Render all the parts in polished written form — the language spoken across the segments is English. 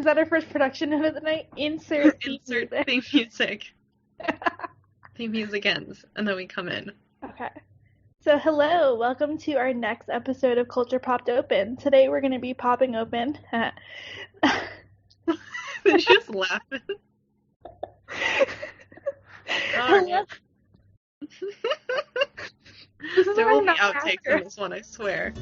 that our first production of the night? Insert theme music. Theme music. Theme music ends, and then we come in. Okay. So hello, welcome to our next episode of Culture Popped Open. Today we're going to be popping open. Did you just laugh? Hello. There will be outtakes in this one, I swear.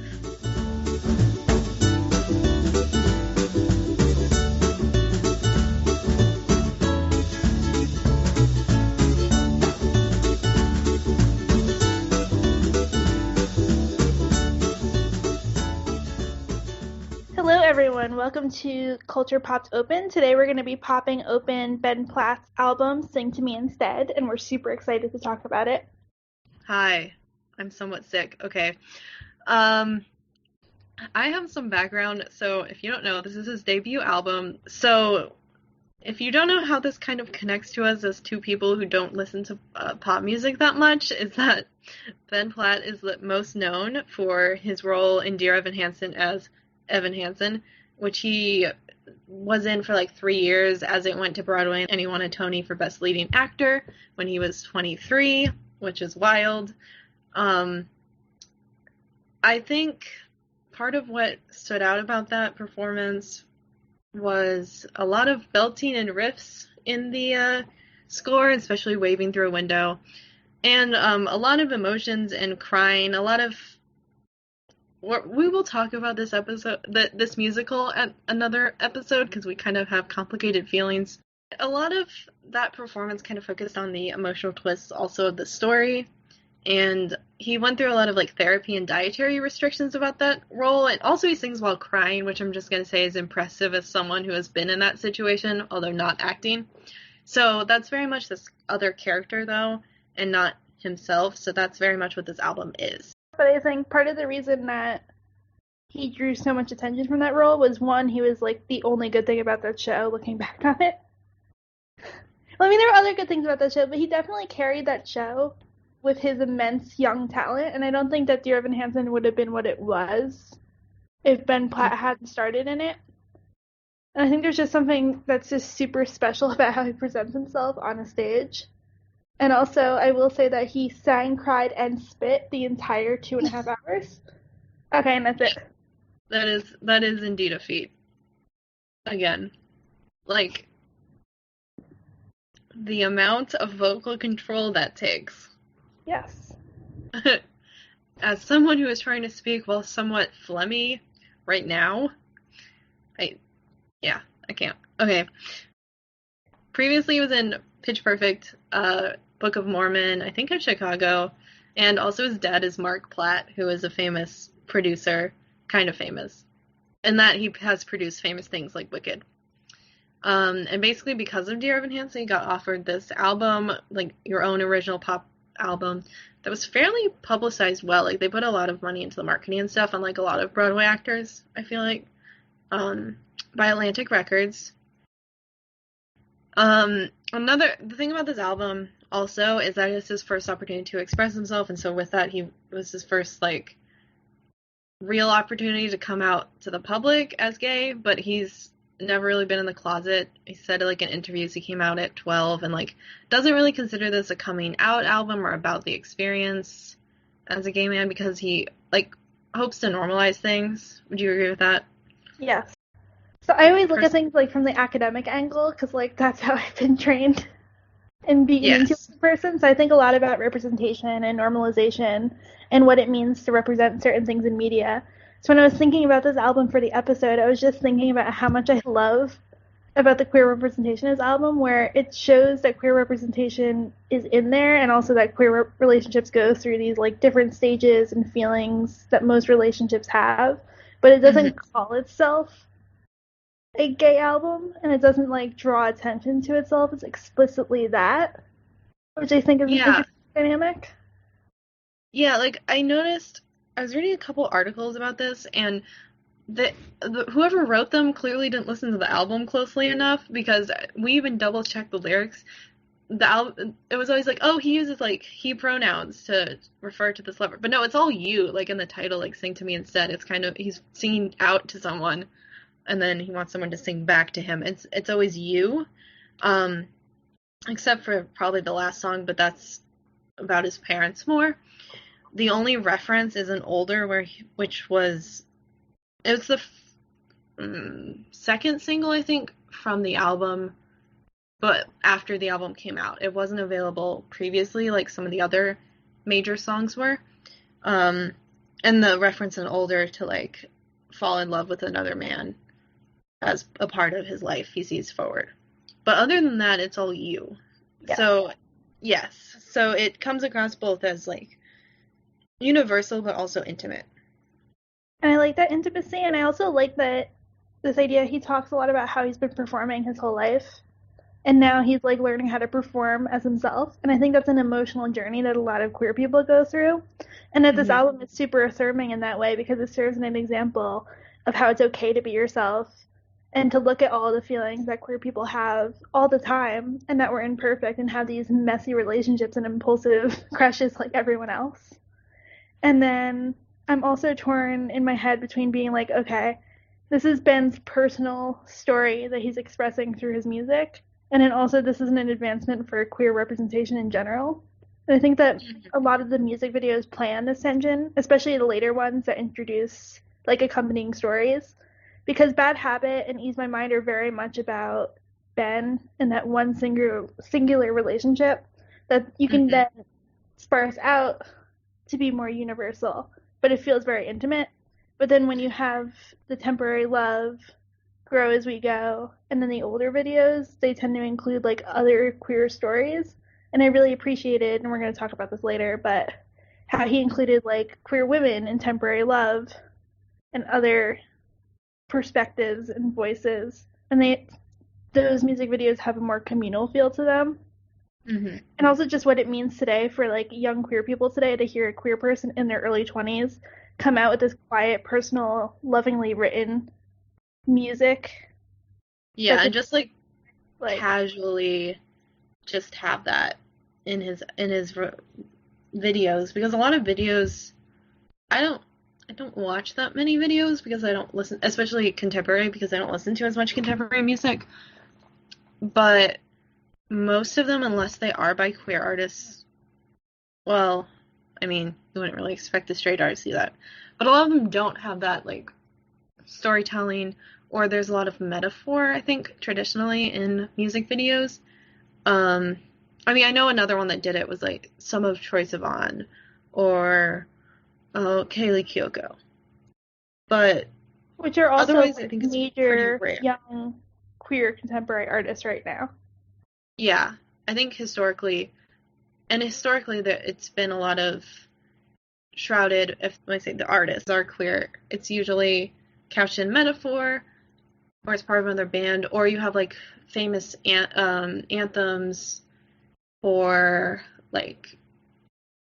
Hello everyone, welcome to Culture Popped Open. Today we're going to be popping open Ben Platt's album, Sing to Me Instead, and we're super excited to talk about it. Hi, I'm somewhat sick. Okay. I have some background, so if you don't know, this is his debut album. So if you don't know how this kind of connects to us as two people who don't listen to pop music that much, is that Ben Platt is most known for his role in Dear Evan Hansen as Evan Hansen, which he was in for like 3 years as it went to Broadway, and he won a Tony for Best Leading Actor when he was 23, which is wild. I think part of what stood out about that performance was a lot of belting and riffs in the score, especially Waving Through a Window, and a lot of emotions and crying, a lot of we will talk about this this musical at another episode because we kind of have complicated feelings. A lot of that performance kind of focused on the emotional twists also of the story, and he went through a lot of like therapy and dietary restrictions about that role, and also he sings while crying, which I'm just going to say is impressive as someone who has been in that situation, although not acting. So that's very much this other character though, and not himself, so that's very much what this album is. But I think part of the reason that he drew so much attention from that role was, one, he was like the only good thing about that show, looking back on it. Well, I mean, there were other good things about that show, but he definitely carried that show with his immense young talent, and I don't think that Dear Evan Hansen would have been what it was if Ben Platt hadn't started in it. And I think there's just something that's just super special about how he presents himself on a stage. And also, I will say that he sang, cried, and spit the entire 2.5 hours. Okay, and that's it. That is indeed a feat. Again, like, the amount of vocal control that takes. Yes. As someone who is trying to speak while somewhat phlegmy right now, I can't. Okay. Previously, he was in Pitch Perfect, Book of Mormon, I think in Chicago, and also his dad is Mark Platt, who is a famous producer, kind of famous, and that he has produced famous things like Wicked. And basically because of Dear Evan Hansen, he got offered this album, like your own original pop album, that was fairly publicized well. Like they put a lot of money into the marketing and stuff, unlike a lot of Broadway actors, I feel like, by Atlantic Records. The thing about this album also is that it's his first opportunity to express himself, and so with that, he was his first, like, real opportunity to come out to the public as gay, but he's never really been in the closet. He said, like, in interviews he came out at 12, and, like, doesn't really consider this a coming out album or about the experience as a gay man because he, like, hopes to normalize things. Would you agree with that? Yes. So I always look at things, like, from the academic angle, because, like, that's how I've been trained in being into a person. So I think a lot about representation and normalization and what it means to represent certain things in media. So when I was thinking about this album for the episode, I was just thinking about how much I love about the queer representation of this album, where it shows that queer representation is in there, and also that queer relationships go through these, like, different stages and feelings that most relationships have, but it doesn't call itself a gay album, and it doesn't, like, draw attention to itself. It's explicitly that, which I think is an interesting dynamic. Yeah, like, I noticed, I was reading a couple articles about this, and whoever wrote them clearly didn't listen to the album closely enough, because we even double-checked the lyrics. It was always like, oh, he uses, like, he pronouns to refer to this lover. But no, it's all you, like, in the title, like, Sing to Me Instead. It's kind of, he's singing out to someone. and then he wants someone to sing back to him. It's always you, except for probably the last song, but that's about his parents more. The only reference is an older, which was the second single, I think, from the album, but after the album came out. It wasn't available previously like some of the other major songs were. And the reference in older to like fall in love with another man as a part of his life he sees forward. But other than that, it's all you. Yeah. So, yes. So it comes across both as like universal but also intimate. And I like that intimacy, and I also like that this idea, he talks a lot about how he's been performing his whole life, and now he's like learning how to perform as himself. And I think that's an emotional journey that a lot of queer people go through. And that this album is super affirming in that way, because it serves as an example of how it's okay to be yourself and to look at all the feelings that queer people have all the time, and that we're imperfect and have these messy relationships and impulsive crushes like everyone else. And then I'm also torn in my head between being like, okay, this is Ben's personal story that he's expressing through his music, and then also this is an advancement for queer representation in general. And I think that a lot of the music videos play on this tension, especially the later ones that introduce like accompanying stories, because Bad Habit and Ease My Mind are very much about Ben and that one singular relationship that you can then sparse out to be more universal, but it feels very intimate. But then when you have the Temporary Love, Grow As We Go, and then the older videos, they tend to include like other queer stories. And I really appreciated, and we're going to talk about this later, but how he included like queer women in Temporary Love and other perspectives and voices. And those music videos have a more communal feel to them. Mm-hmm. And also just what it means today for like young queer people today to hear a queer person in their early 20s come out with this quiet, personal, lovingly written music. Yeah, and just like casually just have that in his videos, because a lot of videos, I don't watch that many videos because I don't listen, especially contemporary, because I don't listen to as much contemporary music. But most of them, unless they are by queer artists, well, I mean, you wouldn't really expect a straight artist to do that. But a lot of them don't have that, like, storytelling, or there's a lot of metaphor, I think, traditionally in music videos. I mean, I know another one that did it was, like, some of Troye Sivan, or Kaylee Kyoko. But which are also otherwise, I think it's major young queer contemporary artists right now. Yeah, I think historically it's been a lot of shrouded, when I say the artists are queer, it's usually couched in metaphor, or it's part of another band, or you have like famous anthems for like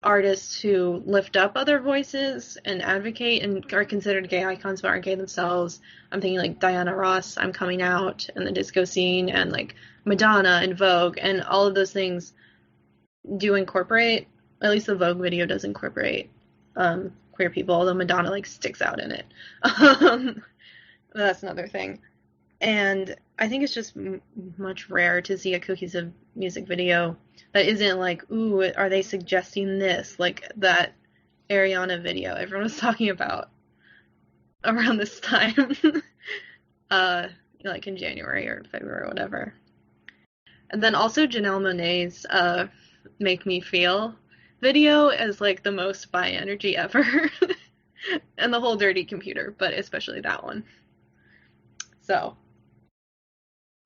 artists who lift up other voices and advocate and are considered gay icons but aren't gay themselves. I'm thinking like Diana Ross, I'm Coming Out, and the disco scene, and like Madonna and Vogue, and all of those things do incorporate, at least the Vogue video does incorporate queer people, although Madonna like sticks out in it. That's another thing. And I think it's just much rare to see a cohesive music video that isn't like, ooh, are they suggesting this? Like that Ariana video everyone was talking about around this time. Like in January or February or whatever. And then also Janelle Monáe's Make Me Feel video is like the most bi energy ever. And the whole Dirty Computer, but especially that one. So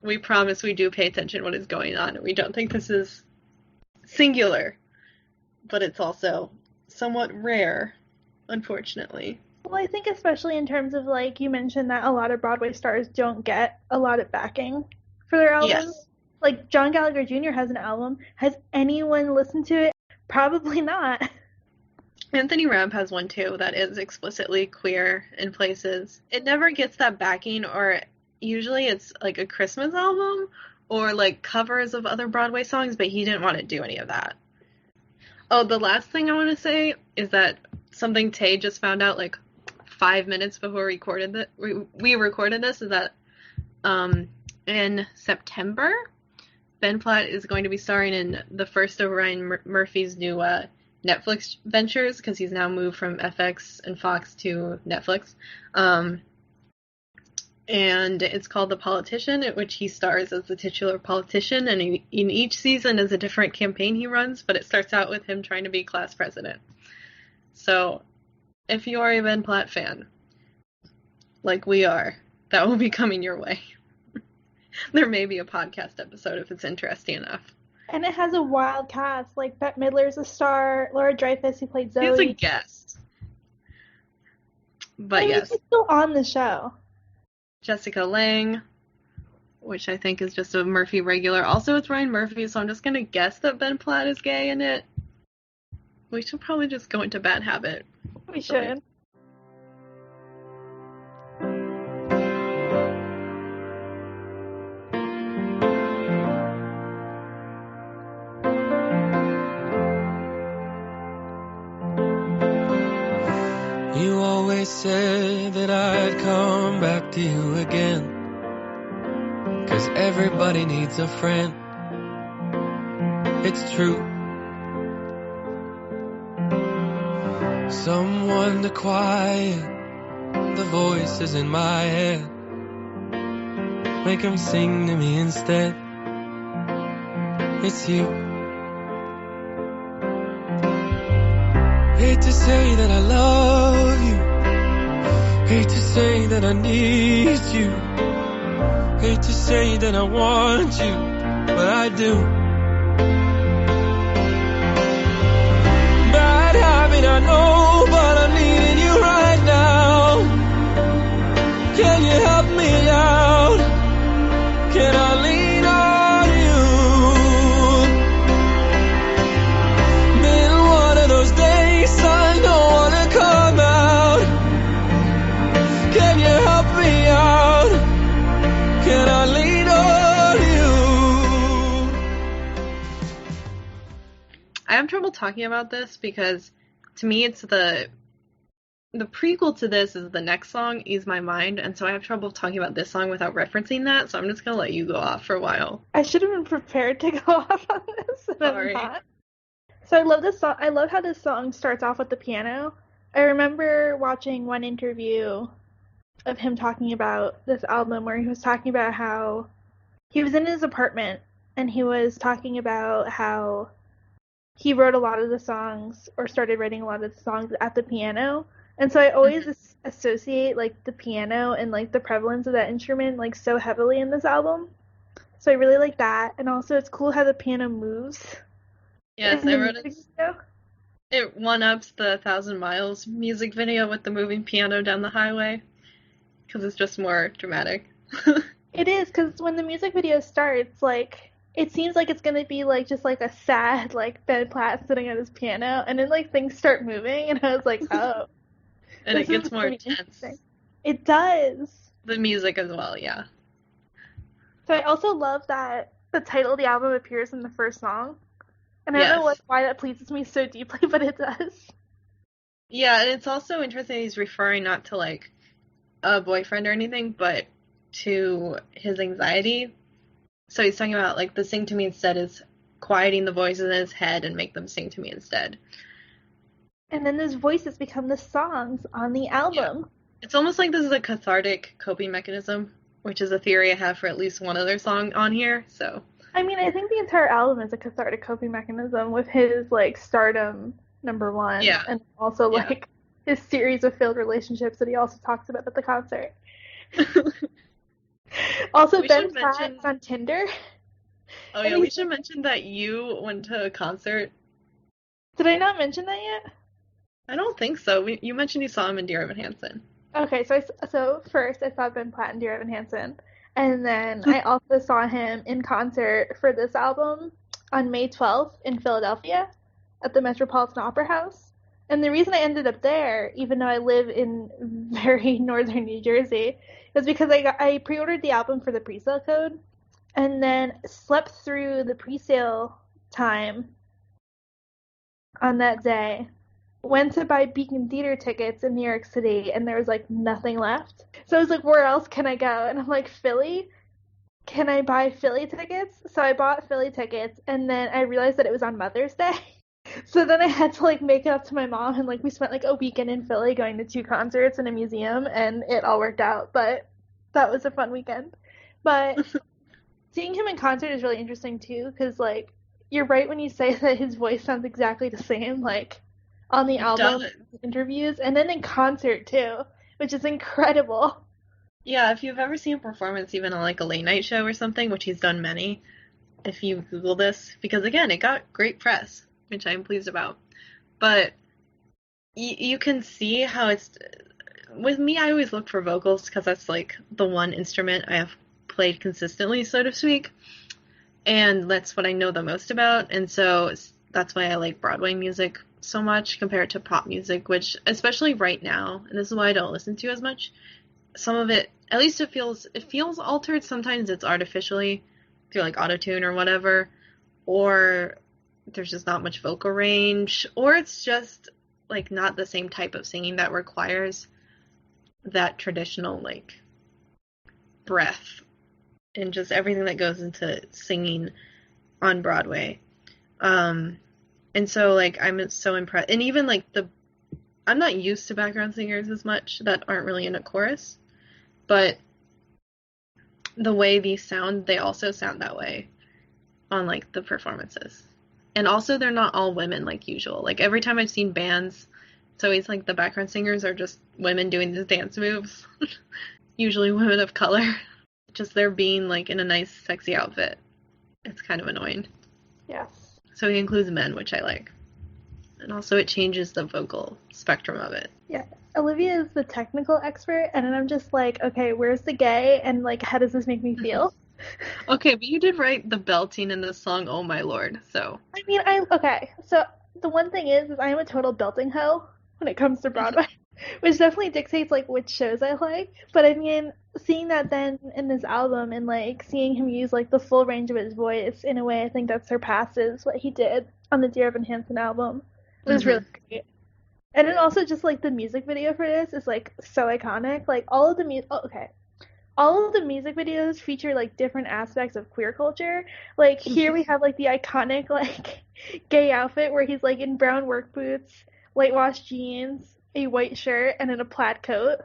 we promise we do pay attention to what is going on. We don't think this is singular, but it's also somewhat rare, unfortunately. Well, I think especially in terms of, like, you mentioned that a lot of Broadway stars don't get a lot of backing for their albums. Yes. Like, John Gallagher Jr. has an album. Has anyone listened to it? Probably not. Anthony Rapp has one, too, that is explicitly queer in places. It never gets that backing, or usually it's, like, a Christmas album or, like, covers of other Broadway songs, but he didn't want to do any of that. Oh, the last thing I want to say is that something Tay just found out, like, 5 minutes before we recorded this is that in September, Ben Platt is going to be starring in the first of Ryan Murphy's new Netflix ventures, because he's now moved from FX and Fox to Netflix. And it's called The Politician, in which he stars as the titular politician, and in each season is a different campaign he runs, but it starts out with him trying to be class president. So, if you are a Ben Platt fan, like we are, that will be coming your way. There may be a podcast episode if it's interesting enough. And it has a wild cast, like Bette Midler's a star, Laura Dreyfus, who played Zoe. He's a guest. But yes. She's still on the show. Jessica Lange, which I think is just a Murphy regular. Also, it's Ryan Murphy, so I'm just going to guess that Ben Platt is gay in it. We should probably just go into Bad Habit. We should. You always said that I'd come back to you again, 'cause everybody needs a friend. It's true. Someone to quiet the voices in my head, make them sing to me instead. It's you. Hate to say that I love you, hate to say that I need you, hate to say that I want you, but I do. Bad habit, I know, but I'm needing you right now. Can you help me out? Can I lean on you? Been one of those days I don't wanna come out. Can you help me out? Can I lean on you? I have trouble talking about this because to me it's the prequel to this is the next song, Ease My Mind, and so I have trouble talking about this song without referencing that, so I'm just gonna let you go off for a while. I should have been prepared to go off on this, and Sorry. I'm not. So I love this song. I love how this song starts off with the piano. I remember watching one interview of him talking about this album where he was talking about how he was in his apartment and he was talking about how he wrote a lot of the songs, or started writing a lot of the songs at the piano. And so I always associate like the piano and like the prevalence of that instrument like so heavily in this album. So I really like that. And also it's cool how the piano moves. Yes, I wrote it. It one-ups the 1,000 Miles music video with the moving piano down the highway, because it's just more dramatic. It is, because when the music video starts, like, it seems like it's gonna be like just like a sad like Ben Platt sitting at his piano, and then like things start moving, and I was like, oh. And it gets more intense. It does. The music as well, yeah. So I also love that the title of the album appears in the first song. And I don't know why that pleases me so deeply, but it does. Yeah, and it's also interesting he's referring not to, like, a boyfriend or anything, but to his anxiety. So he's talking about, like, the sing to me instead is quieting the voices in his head and make them sing to me instead. And then those voices become the songs on the album. Yeah. It's almost like this is a cathartic coping mechanism, which is a theory I have for at least one other song on here, so... I mean, I think the entire album is a cathartic coping mechanism with his, like, stardom #1. Yeah. And also, like, his series of failed relationships that he also talks about at the concert. Also, Ben Platt on Tinder. Oh, yeah, we should mention that you went to a concert. Did I not mention that yet? I don't think so. You mentioned you saw him in Dear Evan Hansen. Okay, so first I saw Ben Platt in Dear Evan Hansen. And then I also saw him in concert for this album on May 12th in Philadelphia at the Metropolitan Opera House. And the reason I ended up there, even though I live in very northern New Jersey, is because I pre-ordered the album for the pre-sale code and then slept through the pre-sale time on that day went to buy Beacon Theater tickets in New York City, and there was like nothing left. So I was like, where else can I go? And I'm like, Philly? Can I buy Philly tickets? So I bought Philly tickets, and then I realized that it was on Mother's Day. So then I had to like make it up to my mom, and like we spent like a weekend in Philly going to 2 concerts and a museum, and it all worked out. But that was a fun weekend. But seeing him in concert is really interesting too, because like you're right when you say that his voice sounds exactly the same, like on the album, interviews, and then in concert too, which is incredible. Yeah, if you've ever seen a performance even on like a late night show or something, which he's done many, if you Google this, because again, it got great press, which I'm pleased about. But you can see how it's, with me, I always look for vocals because that's like the one instrument I have played consistently, so to speak. And that's what I know the most about. And so that's why I like Broadway music so much compared to pop music, which especially right now, and this is why I don't listen to as much, some of it, at least it feels altered. Sometimes it's artificially through like autotune or whatever, or there's just not much vocal range, or it's just like not the same type of singing that requires that traditional like breath and just everything that goes into singing on Broadway. And so like I'm so impressed, and even like I'm not used to background singers as much that aren't really in a chorus, but the way these sound, they also sound that way on like the performances. And also they're not all women like usual. Like every time I've seen bands, it's always like the background singers are just women doing these dance moves. Usually women of color. Just they're being like in a nice sexy outfit. It's kind of annoying. Yes. So he includes men, which I like. And also it changes the vocal spectrum of it. Yeah. Olivia is the technical expert, and then I'm just like, okay, where's the gay, and like, how does this make me feel? Okay, but you did write the belting in the song Oh My Lord, so. I mean, okay, so the one thing is I am a total belting hoe when it comes to Broadway, which definitely dictates like which shows I like, but I mean, seeing that then in this album and like seeing him use like the full range of his voice in a way I think that surpasses what he did on the Dear Evan Hansen album was really great. And then also just like the music video for this is like so iconic. Like all of the music videos feature like different aspects of queer culture. Like here we have like the iconic like gay outfit where he's like in brown work boots, whitewashed jeans, a white shirt, and then a plaid coat.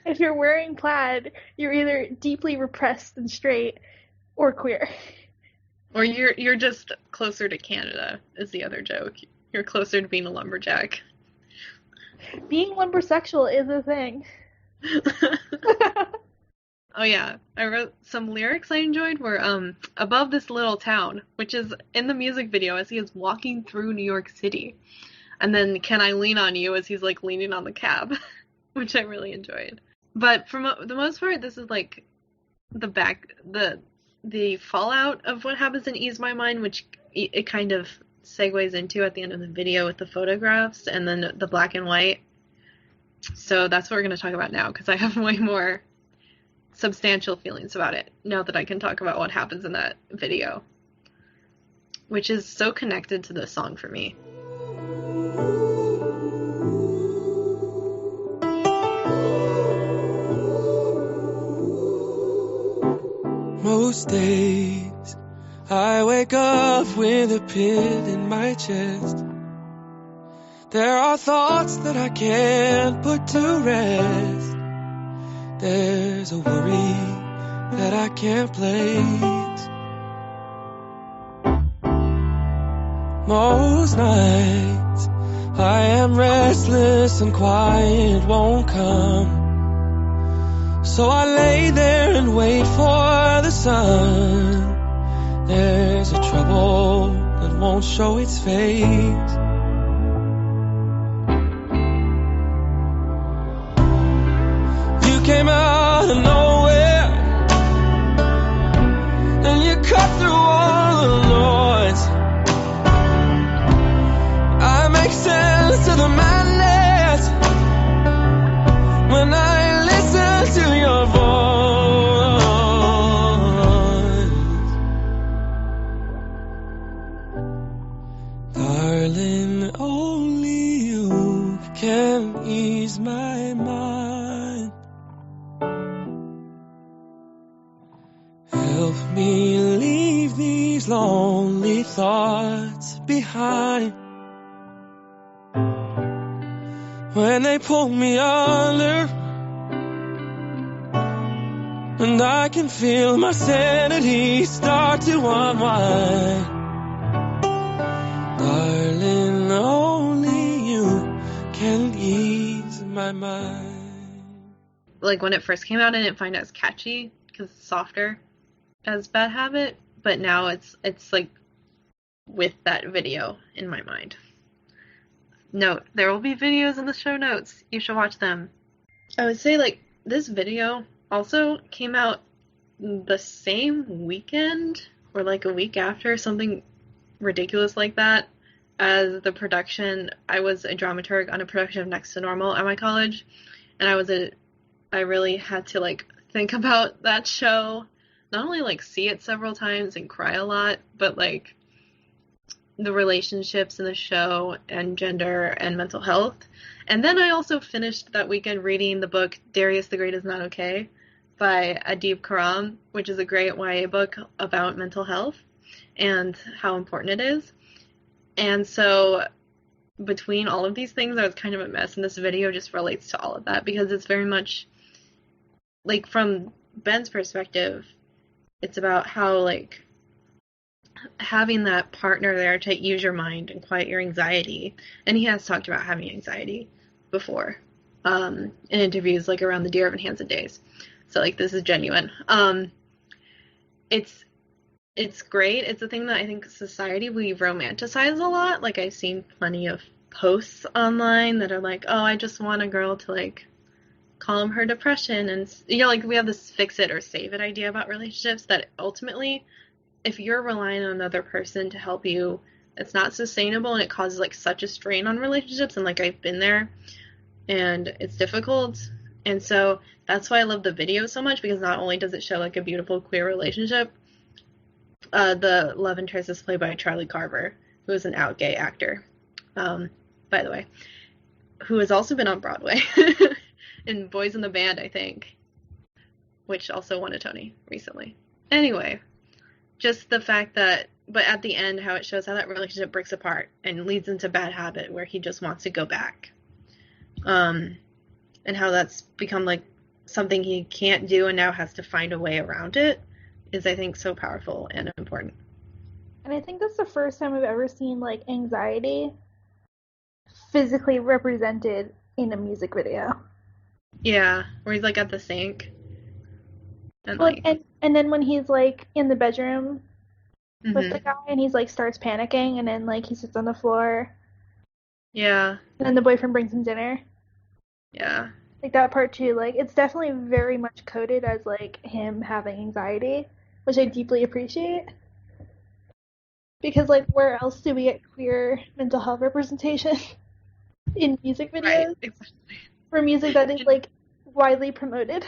If you're wearing plaid, you're either deeply repressed and straight or queer. Or you're just closer to Canada is the other joke. You're closer to being a lumberjack. Being lumbersexual is a thing. Oh yeah, I wrote some lyrics I enjoyed were above this little town, which is in the music video as he is walking through New York City. And then Can I Lean on You as he's like leaning on the cab, which I really enjoyed. But for the most part, this is like the fallout of what happens in Ease My Mind, which it kind of segues into at the end of the video with the photographs and then the black and white. So that's what we're going to talk about now, because I have way more substantial feelings about it now that I can talk about what happens in that video, which is so connected to the song for me. Most days I wake up with a pit in my chest. There are thoughts that I can't put to rest. There's a worry that I can't place. Most nights I am restless and quiet won't come. So I lay there and wait for the sun. There's a trouble that won't show its face. You came out of nowhere and you cut through all the noise. I make sense to the madness when I listen to your voice. Darling, Help me leave these lonely thoughts behind. When they pull me under, and I can feel my sanity start to unwind. Darling, only you can ease my mind. Like, when it first came out, I didn't find it as catchy because it's softer as Bad Habit, but now it's like with that video in my mind. Note, there will be videos in the show notes. You should watch them. I would say, like, this video also came out the same weekend or like a week after, something ridiculous like that, as the production. I was a dramaturg on a production of Next to Normal at my college, and I really had to like think about that show, not only like see it several times and cry a lot, but like the relationships in the show and gender and mental health. And then I also finished that weekend reading the book Darius the Great is Not Okay by Adib Khorram, which is a great YA book about mental health and how important it is. And so between all of these things, I was kind of a mess, and this video just relates to all of that because it's very much like, from Ben's perspective, it's about how like having that partner there to use your mind and quiet your anxiety. And he has talked about having anxiety before in interviews like around the Dear Evan Hansen days. So like, this is genuine. It's great. It's a thing that I think society, we romanticize a lot. Like, I've seen plenty of posts online that are like, oh, I just want a girl to like calm her depression. And, you know, like, we have this fix it or save it idea about relationships that ultimately, if you're relying on another person to help you, it's not sustainable, and it causes like such a strain on relationships. And like, I've been there, and it's difficult. And so that's why I love the video so much, because not only does it show like a beautiful queer relationship, the love interest is played by Charlie Carver, who is an out gay actor, by the way, who has also been on Broadway in Boys in the Band, I think, which also won a Tony recently. Anyway, just the fact that, but at the end, how it shows how that relationship breaks apart and leads into Bad Habit, where he just wants to go back. And how that's become like something he can't do and now has to find a way around it is, I think, so powerful and important. And I think that's the first time I've ever seen like anxiety physically represented in a music video. Yeah, where he's like at the sink. And like, and then when he's like in the bedroom with the guy, and he's like starts panicking, and then like he sits on the floor. Yeah. And then the boyfriend brings him dinner. Yeah. Like, that part too, like, it's definitely very much coded as like him having anxiety, which I deeply appreciate. Because like, where else do we get queer mental health representation? In music videos? Right, exactly. For music that is like widely promoted.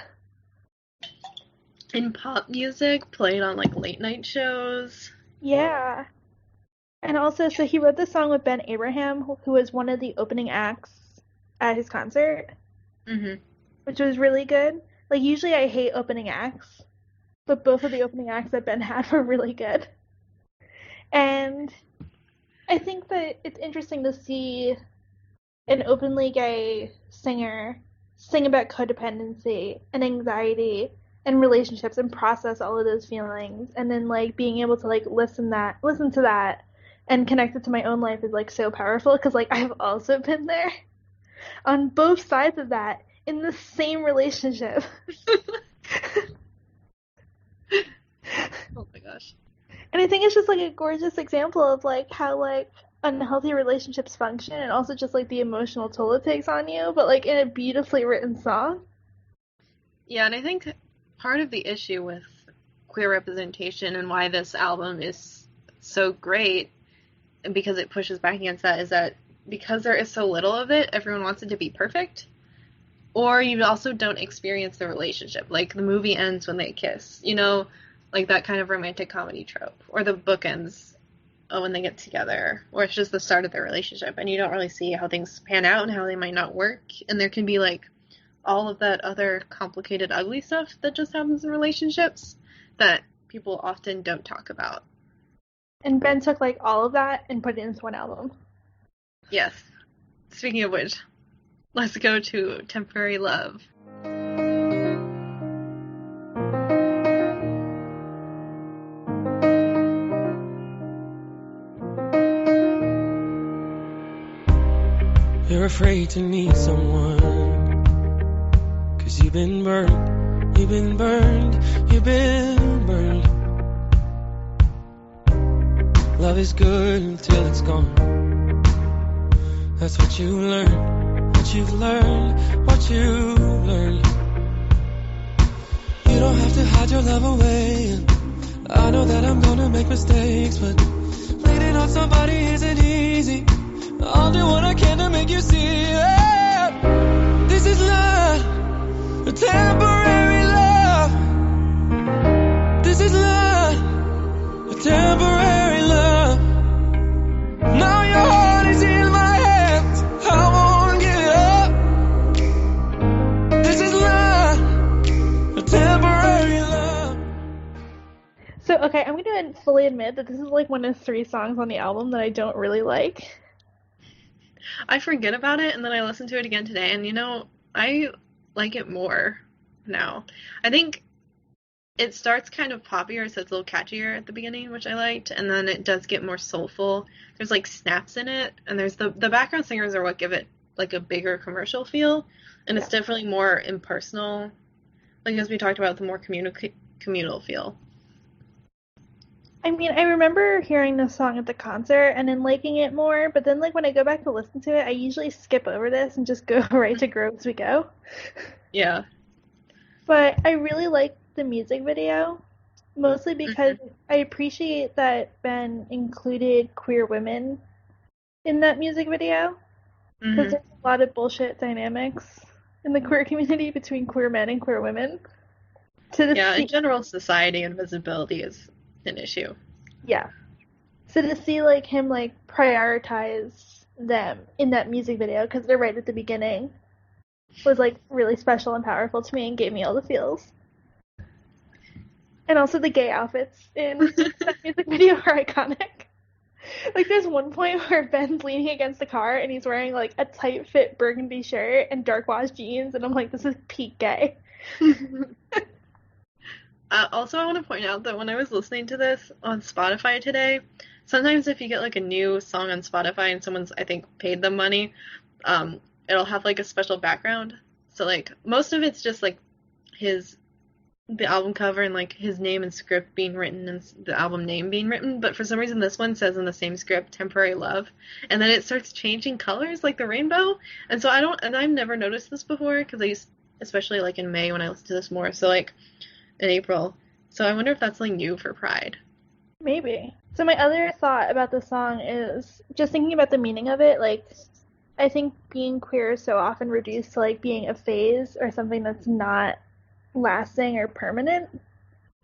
In pop music, played on like late night shows. Yeah. And also, so he wrote this song with Ben Abraham, who was one of the opening acts at his concert. Which was really good. Like, usually I hate opening acts, but both of the opening acts that Ben had were really good. And I think that it's interesting to see an openly gay singer sing about codependency and anxiety and relationships and process all of those feelings, and then like being able to like listen to that and connect it to my own life is like so powerful, because like I've also been there on both sides of that in the same relationship. Oh my gosh. And I think it's just like a gorgeous example of like how like unhealthy relationships function, and also just like the emotional toll it takes on you, but like in a beautifully written song. Yeah, and I think part of the issue with queer representation and why this album is so great, and because it pushes back against that, is that because there is so little of it, everyone wants it to be perfect. Or you also don't experience the relationship. Like, the movie ends when they kiss, you know, like that kind of romantic comedy trope. Or the book ends when they get together. Or it's just the start of their relationship, and you don't really see how things pan out and how they might not work. And there can be, like, all of that other complicated, ugly stuff that just happens in relationships that people often don't talk about. And Ben took like all of that and put it into one album. Yes. Speaking of which, let's go to Temporary Love. You're afraid to need someone, 'cause you've been burned, you've been burned, you've been burned. Love is good until it's gone. That's what you learn, what you've learned, what you've learned. You don't have to hide your love away. I know that I'm gonna make mistakes, but bleeding on somebody isn't easy. I'll do what I can to make you see it. This is not a temporary love. This is not a temporary love. Now your heart is in my hands. I won't give up. This is not a temporary love. So, okay, I'm going to fully admit that this is like one of 3 songs on the album that I don't really like. I forget about it, and then I listened to it again today, and I like it more now. I think it starts kind of poppier, so it's a little catchier at the beginning, which I liked, and then it does get more soulful. There's like snaps in it, and there's the background singers are what give it like a bigger commercial feel, and it's definitely more impersonal, like as we talked about, the more communal feel. I mean, I remember hearing this song at the concert and then liking it more, but then like when I go back to listen to it, I usually skip over this and just go right to Grow As We Go. Yeah. But I really like the music video, mostly because I appreciate that Ben included queer women in that music video, because there's a lot of bullshit dynamics in the queer community between queer men and queer women. In general, society and visibility is an issue. Yeah. So to see like him like prioritize them in that music video, because they're right at the beginning, was like really special and powerful to me and gave me all the feels. And also the gay outfits in that music video are iconic. Like there's one point where Ben's leaning against the car and he's wearing like a tight fit burgundy shirt and dark wash jeans, and I'm like, this is peak gay. Also, I want to point out that when I was listening to this on Spotify today, sometimes if you get like a new song on Spotify and someone's, I think, paid them money, it'll have like a special background. So like most of it's just like the album cover and like his name and script being written and the album name being written. But for some reason, this one says in the same script, Temporary Love, and then it starts changing colors like the rainbow. And so I've never noticed this before, because especially like in May when I listen to this more. So like in April. So I wonder if that's something new for Pride. Maybe. So my other thought about the song is just thinking about the meaning of it. Like, I think being queer is so often reduced to like being a phase or something that's not lasting or permanent.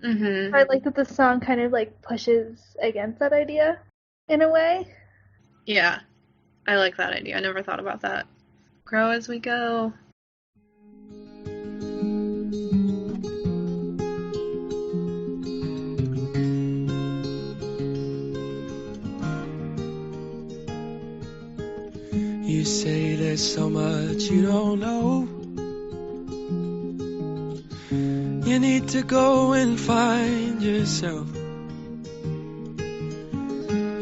I like that the song kind of like pushes against that idea in a way. Yeah, I like that idea. I never thought about that. Grow as we go. You say there's so much you don't know. You need to go and find yourself.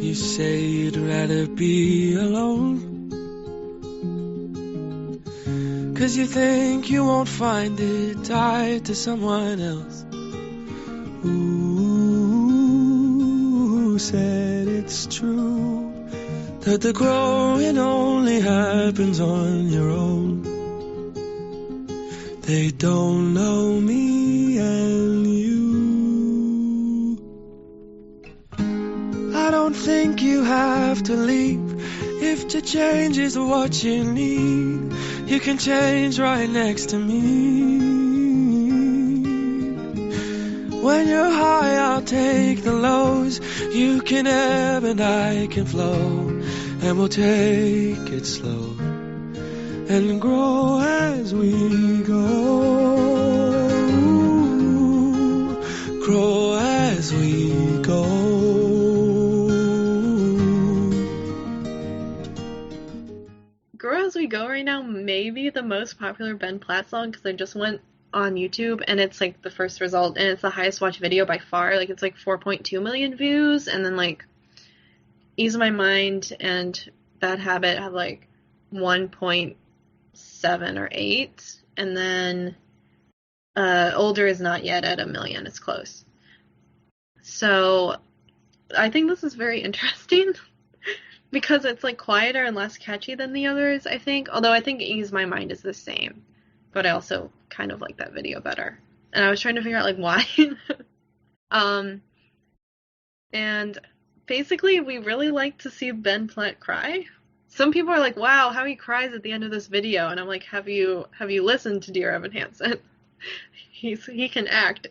You say you'd rather be alone, 'cause you think you won't find it tied to someone else. Who said it's true that the growing only happens on your own? They don't know me and you. I don't think you have to leave if to change is what you need. You can change right next to me. When you're high, I'll take the lows. You can ebb and I can flow, and we'll take it slow and grow as we go. Grow as as we go. Grow As We Go right now may be the most popular Ben Platt song, because I just went on YouTube and it's like the first result, and it's the highest watched video by far. Like, it's like 4.2 million views, and then like Ease My Mind and Bad Habit have like 1.7 or 8, and then Older Is Not Yet at 1 million. It's close. So I think this is very interesting because it's like quieter and less catchy than the others, I think. Although I think Ease My Mind is the same, but I also kind of like that video better. And I was trying to figure out like why. And basically we really like to see Ben Platt cry. Some people are like, wow, how he cries at the end of this video, and I'm like, have you listened to Dear Evan Hansen? He can act.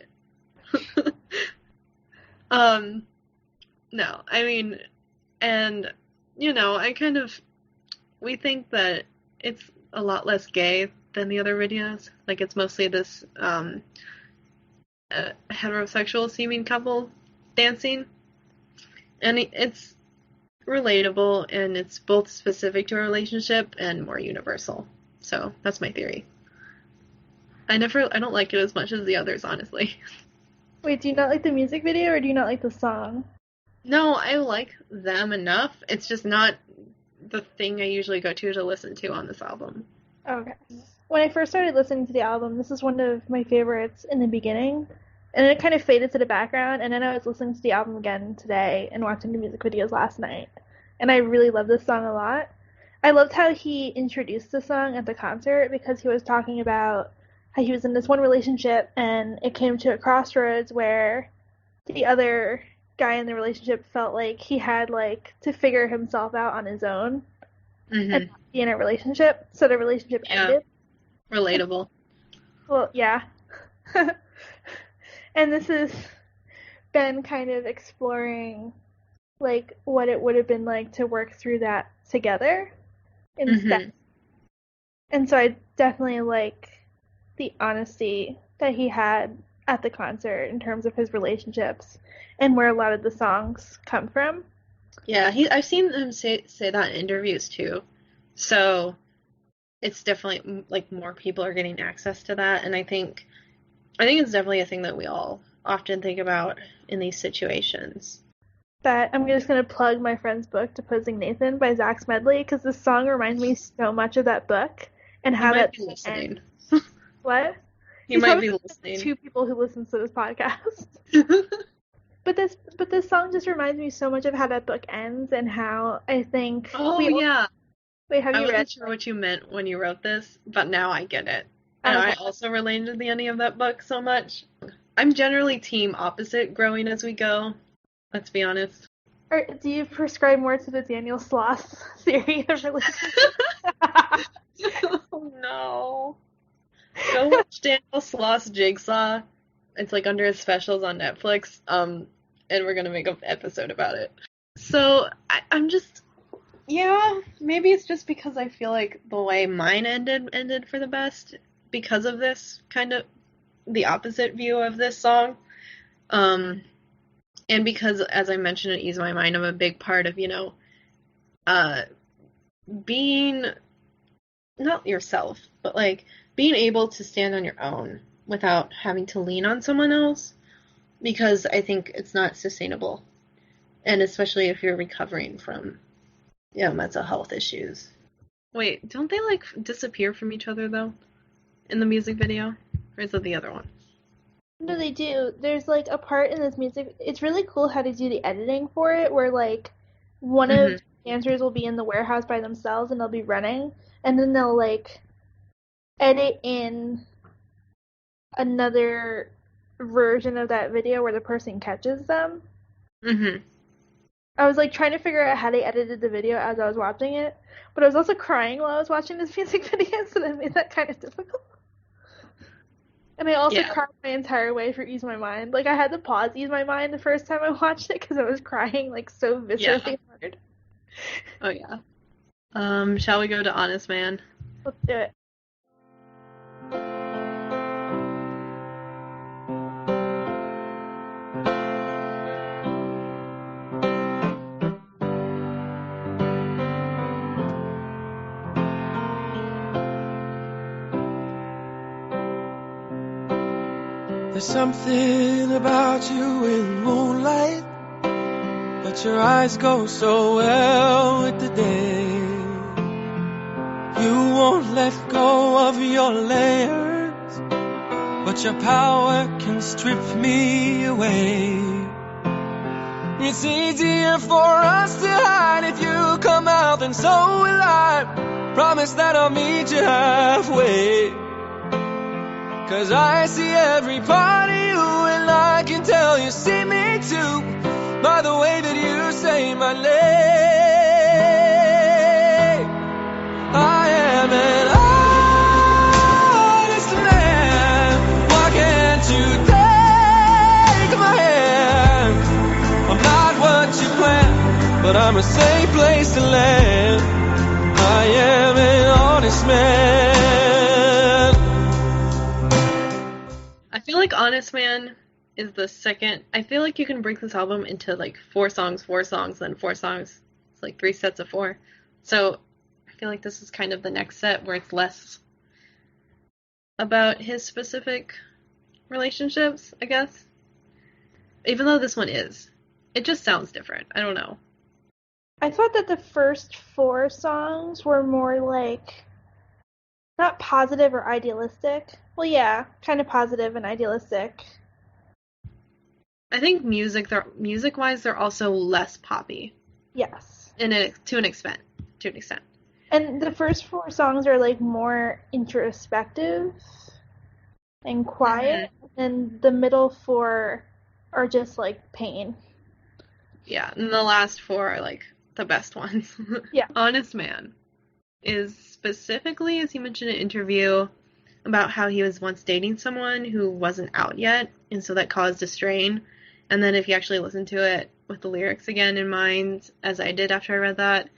No, I mean, and you know, we think that it's a lot less gay than the other videos. Like, it's mostly this heterosexual seeming couple dancing, and it's relatable, and it's both specific to a relationship and more universal. So that's my theory. I don't like it as much as the others, honestly. Wait, do you not like the music video, or do you not like the song? No, I like them enough. It's just not the thing I usually go to listen to on this album. Okay. When I first started listening to the album, this is one of my favorites in the beginning, and then it kind of faded to the background, and then I was listening to the album again today and watching the music videos last night, and I really love this song a lot. I loved how he introduced the song at the concert, because he was talking about how he was in this one relationship, and it came to a crossroads where the other guy in the relationship felt like he had like to figure himself out on his own and not be in a relationship, so the relationship ended. Relatable. Well, yeah. And this is Ben kind of exploring like what it would have been like to work through that together instead. And so I definitely like the honesty that he had at the concert in terms of his relationships and where a lot of the songs come from. Yeah, I've seen him say that in interviews too. So it's definitely like more people are getting access to that, and I think it's definitely a thing that we all often think about in these situations. But I'm just going to plug my friend's book, Deposing Nathan by Zach Smedley, because this song reminds me so much of that book and how that be listening. What? You might be listening. 2 people who listen to this podcast. But this song just reminds me so much of how that book ends, and how I think. Oh yeah. Wait, have you read? I wasn't sure what you meant when you wrote this, but now I get it. And I also related to the ending of that book so much. I'm generally team opposite Growing As We Go. Let's be honest. Or do you prescribe more to the Daniel Sloss theory of relationship? Oh no. Go watch Daniel Sloss Jigsaw. It's like under his specials on Netflix. And we're gonna make an episode about it. So I'm just, yeah, maybe it's just because I feel like the way mine ended for the best because of this kind of the opposite view of this song. And because, as I mentioned in Ease My Mind, I'm a big part of, being not yourself, but like being able to stand on your own without having to lean on someone else, because I think it's not sustainable. And especially if you're recovering from, mental health issues. Wait, don't they like disappear from each other though in the music video? Or is it the other one? No, they do. There's like a part in this music. It's really cool how they do the editing for it, where like one of the dancers will be in the warehouse by themselves and they'll be running, and then they'll like edit in another version of that video where the person catches them. I was like trying to figure out how they edited the video as I was watching it, but I was also crying while I was watching this music video, so that made that kind of difficult. And I also cried my entire way for Ease My Mind. Like, I had to pause Ease My Mind the first time I watched it because I was crying, like, so viscerally hard. Oh, yeah. Shall we go to Honest Man? Let's do it. There's something about you in moonlight, but your eyes go so well with the day. You won't let go of your layers, but your power can strip me away. It's easier for us to hide. If you come out, then so will I. Promise that I'll meet you halfway. 'Cause I see every part of you, and I can tell you see me too, by the way that you say my name. I am an honest man. Why can't you take my hand? I'm not what you planned, but I'm a safe place to land. I am an honest man. I feel like Honest Man is the second. I feel like you can break this album into like 4 songs, then 4 songs. It's like 3 sets of 4. So I feel like this is kind of the next set where it's less about his specific relationships, I guess. Even though this one is. It just sounds different. I don't know. I thought that the first 4 songs were more like, not positive or idealistic. Well, yeah, kind of positive and idealistic. I think music-wise, they're also less poppy. Yes. To an extent. And the first 4 songs are like more introspective and quiet, and the middle 4 are just like pain. Yeah, and the last 4 are like the best ones. Yeah. Honest Man is specifically, as he mentioned in an interview, about how he was once dating someone who wasn't out yet, and so that caused a strain. And then if you actually listen to it with the lyrics again in mind, as I did after I read that,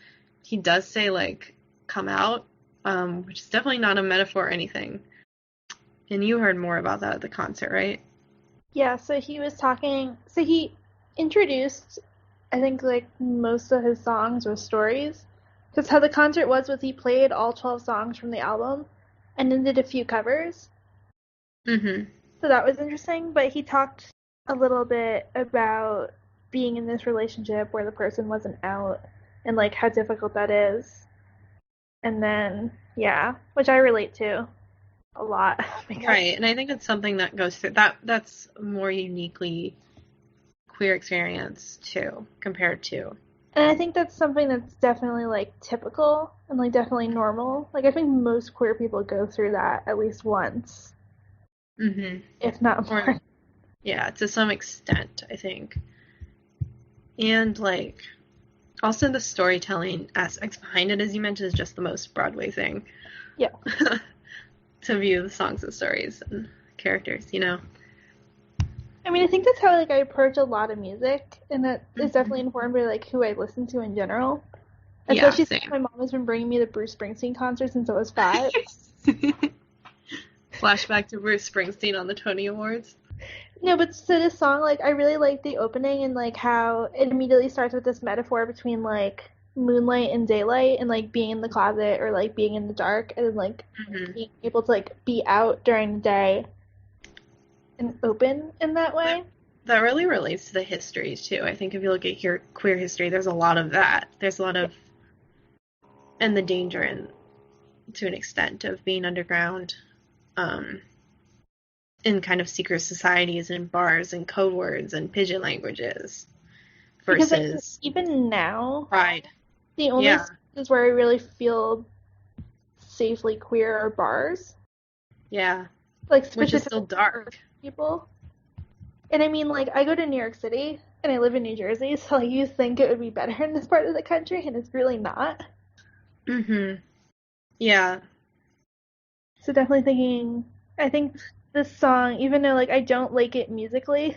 he does say, like, come out, which is definitely not a metaphor or anything. And you heard more about that at the concert, right? Yeah, so he introduced, I think, like, most of his songs were stories. Because how the concert was he played all 12 songs from the album, and then did a few covers. Mm-hmm. So that was interesting, but he talked a little bit about being in this relationship where the person wasn't out, and, like, how difficult that is. And then, yeah, which I relate to a lot. Right, and I think it's something that goes through, that's a more uniquely queer experience, too, compared to... And I think that's something that's definitely, like, typical and, like, definitely normal. Like, I think most queer people go through that at least once. Mm-hmm. If not more. Or, yeah, to some extent, I think. And, like, also the storytelling aspects behind it, as you mentioned, is just the most Broadway thing. Yeah. To view the songs as stories and characters, you know? I mean, I think that's how, like, I approach a lot of music, and that is definitely informed by, like, who I listen to in general. Especially since my mom has been bringing me to Bruce Springsteen concerts since I was 5. Flashback to Bruce Springsteen on the Tony Awards. No, but so this song, like, I really like the opening and, like, how it immediately starts with this metaphor between, like, moonlight and daylight and, like, being in the closet or, like, being in the dark and, like, being able to, like, be out during the day and open in that way. That really relates to the history, too. I think if you look at queer history, there's a lot of that. There's a lot of... And the danger, and to an extent, of being underground in kind of secret societies and bars and code words and pidgin languages versus... Because, like, even now... Pride. The only places where I really feel safely queer are bars. Yeah. Like, which is still dark. People. And I mean, like, I go to New York City, and I live in New Jersey, so, like, you think it would be better in this part of the country, and it's really not. Mm-hmm. Yeah. So definitely thinking, I think this song, even though, like, I don't like it musically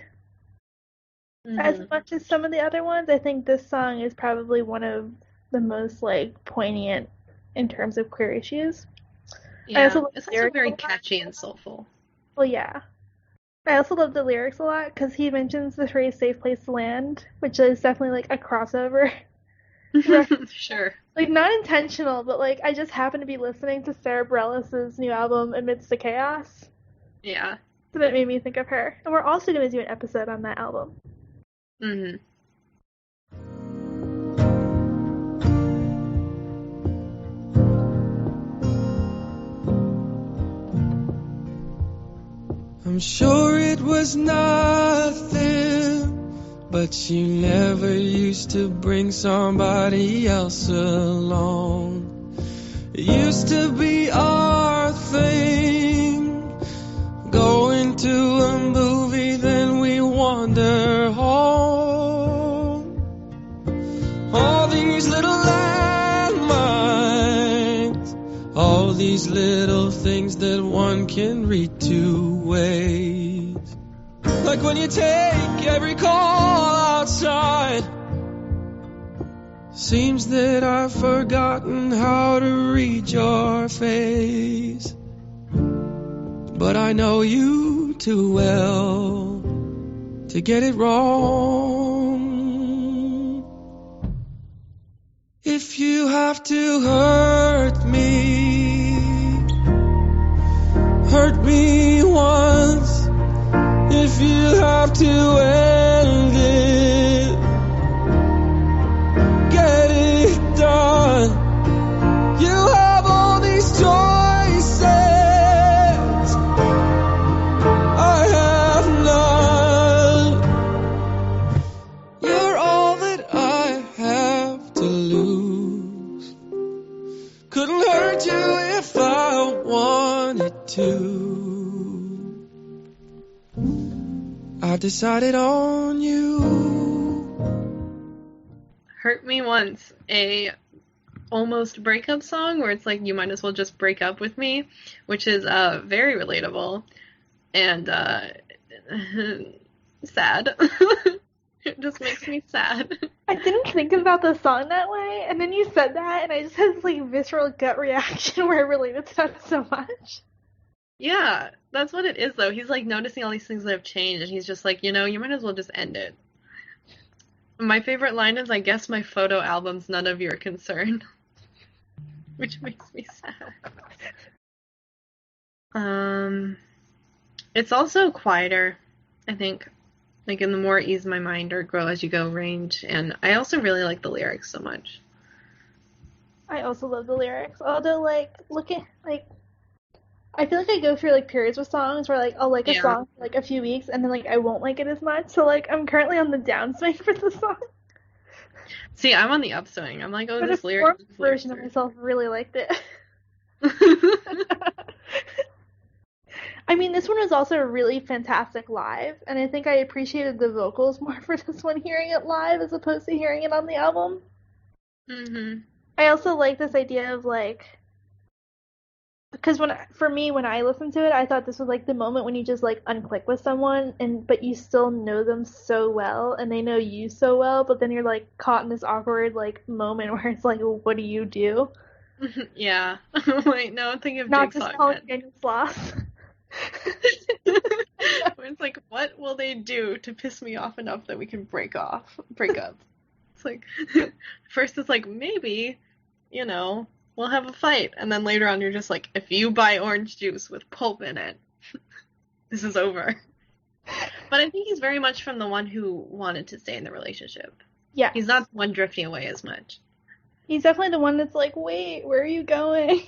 as much as some of the other ones, I think this song is probably one of the most, like, poignant in terms of queer issues. Yeah, it's also very catchy and soulful. Well, yeah. I also love the lyrics a lot because he mentions the phrase "safe place to land," which is definitely, like, a crossover. Sure. Like, not intentional, but, like, I just happened to be listening to Sarah Bareilles' new album, Amidst the Chaos. Yeah. So that made me think of her. And we're also going to do an episode on that album. Mm-hmm. I'm sure it was nothing, but you never used to bring somebody else along. It used to be our thing, going to a movie, then we wander home. All these little landmines, all these little things that one can read two ways. Like when you take every call outside, seems that I've forgotten how to read your face. But I know you too well to get it wrong. If you have to hurt me once. If you have to end it, get it done. You have all these choices, I have none. You're all that I have to lose. Couldn't hurt you if I wanted to. I decided on you. Hurt Me Once, a almost breakup song where it's like you might as well just break up with me, which is very relatable and sad. It just makes me sad. I didn't think about the song that way, and then you said that, and I just had this like visceral gut reaction where I related to that so much. Yeah, that's what it is, though. He's, like, noticing all these things that have changed, and he's just like, you know, you might as well just end it. My favorite line is, I guess my photo album's none of your concern. Which makes me sad. It's also quieter, I think. Like, in the more Ease My Mind or Grow As You Go range, and I also really like the lyrics so much. I also love the lyrics, although, like, I feel like I go through, like, periods with songs where, like, I'll like a song for, like, a few weeks, and then, like, I won't like it as much. So, like, I'm currently on the downswing for the song. See, I'm on the upswing. I'm like, oh, but this lyric version of myself really liked it. I mean, this one was also really fantastic live, and I think I appreciated the vocals more for this one hearing it live as opposed to hearing it on the album. Mm-hmm. I also like this idea of, like, because when I listened to it, I thought this was, like, the moment when you just, like, unclick with someone, but you still know them so well, and they know you so well, but then you're, like, caught in this awkward, like, moment where it's like, well, what do you do? Yeah. Wait, no, I'm thinking of Not Jigsaw just calling Daniel Sloss. It's like, what will they do to piss me off enough that we can break up? It's like, first it's like, maybe, you know, we'll have a fight. And then later on you're just like, if you buy orange juice with pulp in it, this is over. But I think he's very much from the one who wanted to stay in the relationship. Yeah. He's not the one drifting away as much. He's definitely the one that's like, wait, where are you going?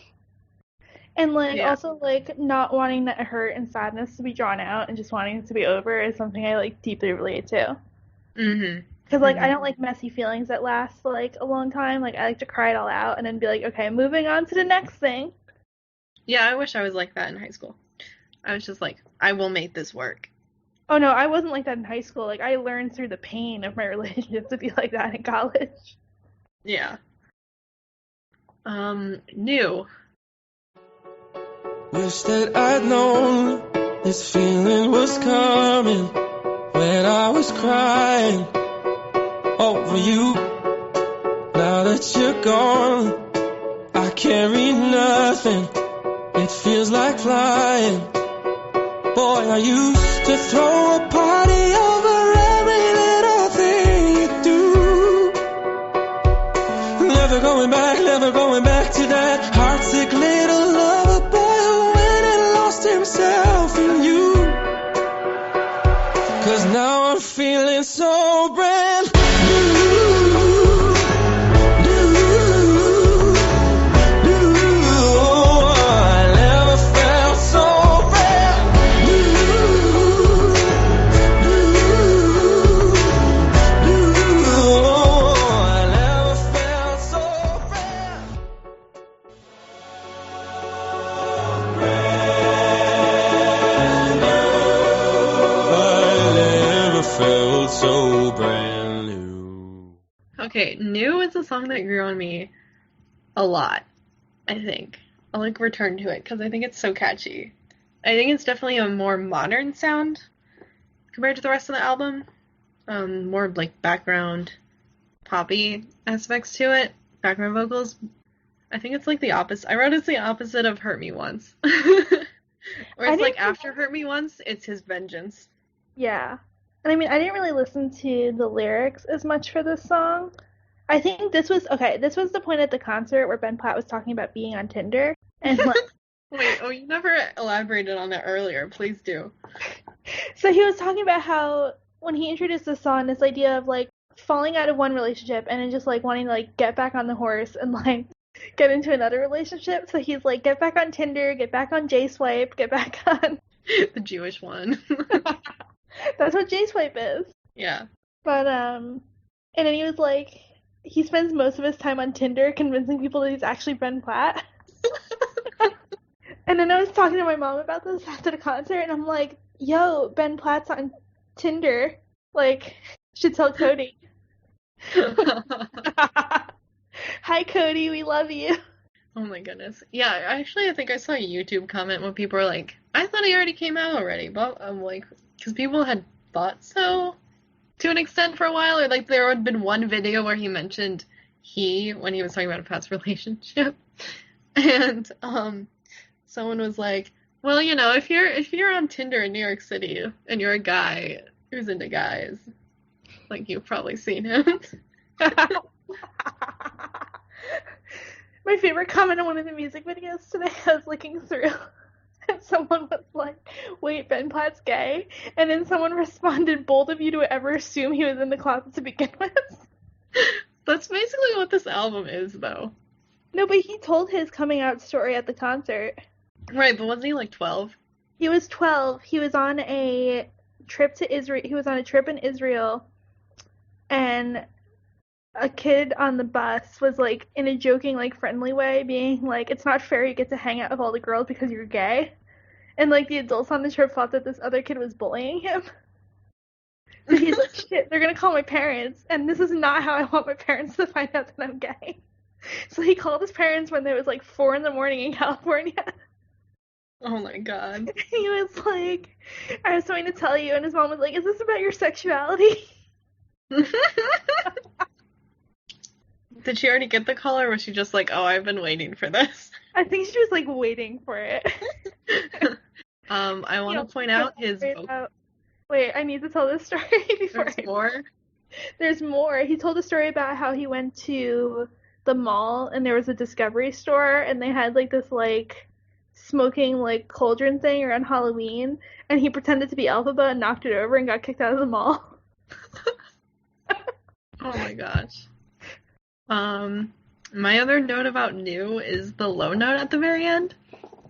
And, like, also, like, not wanting that hurt and sadness to be drawn out and just wanting it to be over is something I, like, deeply relate to. Mm-hmm. Because, like, I don't like messy feelings that last, like, a long time. Like, I like to cry it all out and then be like, okay, moving on to the next thing. Yeah, I wish I was like that in high school. I was just like, I will make this work. Oh, no, I wasn't like that in high school. Like, I learned through the pain of my relationship to be like that in college. Yeah. New. Wish that I'd known this feeling was coming when I was crying over you. Now that you're gone, I carry nothing. It feels like flying. Boy, I used to throw a party over every little thing you do. Never going back to that heartsick little lover boy who went and lost himself in you. 'Cause now I'm feeling so brand new. Okay, New is a song that grew on me a lot, I think. I'll return to it because I think it's so catchy. I think it's definitely a more modern sound compared to the rest of the album. More background poppy aspects to it, background vocals. I think it's the opposite. I wrote it's the opposite of Hurt Me Once. Or it's after Hurt Me Once, it's his vengeance. Yeah. And I mean, I didn't really listen to the lyrics as much for this song. I think this was the point at the concert where Ben Platt was talking about being on Tinder. And Wait, you never elaborated on that earlier. Please do. So he was talking about how when he introduced the song, this idea of falling out of one relationship and then just wanting to get back on the horse and get into another relationship. So he's get back on Tinder, get back on J-Swipe, get back on the Jewish one. That's what J-Swipe is. Yeah. But and then he was he spends most of his time on Tinder convincing people that he's actually Ben Platt. And then I was talking to my mom about this after the concert, and I'm like, yo, Ben Platt's on Tinder. Should tell Cody. Hi, Cody, we love you. Oh my goodness. Yeah, actually, I think I saw a YouTube comment where people were like, I thought he already came out already. But I'm because people had thought so to an extent for a while, or there had been one video where he mentioned when he was talking about a past relationship. And someone was like, well, if you're on Tinder in New York City and you're a guy who's into guys, you've probably seen him. My favorite comment on one of the music videos today, I was looking through, and someone was like, wait, Ben Platt's gay? And then someone responded, bold of you to ever assume he was in the closet to begin with. That's basically what this album is, though. No, but he told his coming out story at the concert. Right, but wasn't he 12? He was 12. He was on a trip to Israel. He was on a trip in Israel, and a kid on the bus was in a joking friendly way being it's not fair you get to hang out with all the girls because you're gay, and the adults on the trip thought that this other kid was bullying him. So he's like, shit, they're gonna call my parents, and this is not how I want my parents to find out that I'm gay. So he called his parents when it was 4 a.m. in California. Oh my god. He was like, I have something to tell you, and his mom was like, is this about your sexuality? Did she already get the call, or was she just oh, I've been waiting for this? I think she was waiting for it. I want to point out his Wait, I need to tell this story before. There's more? There's more. He told a story about how he went to the mall and there was a Discovery store and they had this smoking cauldron thing around Halloween, and he pretended to be Elphaba and knocked it over and got kicked out of the mall. Oh my gosh. My other note about New is the low note at the very end,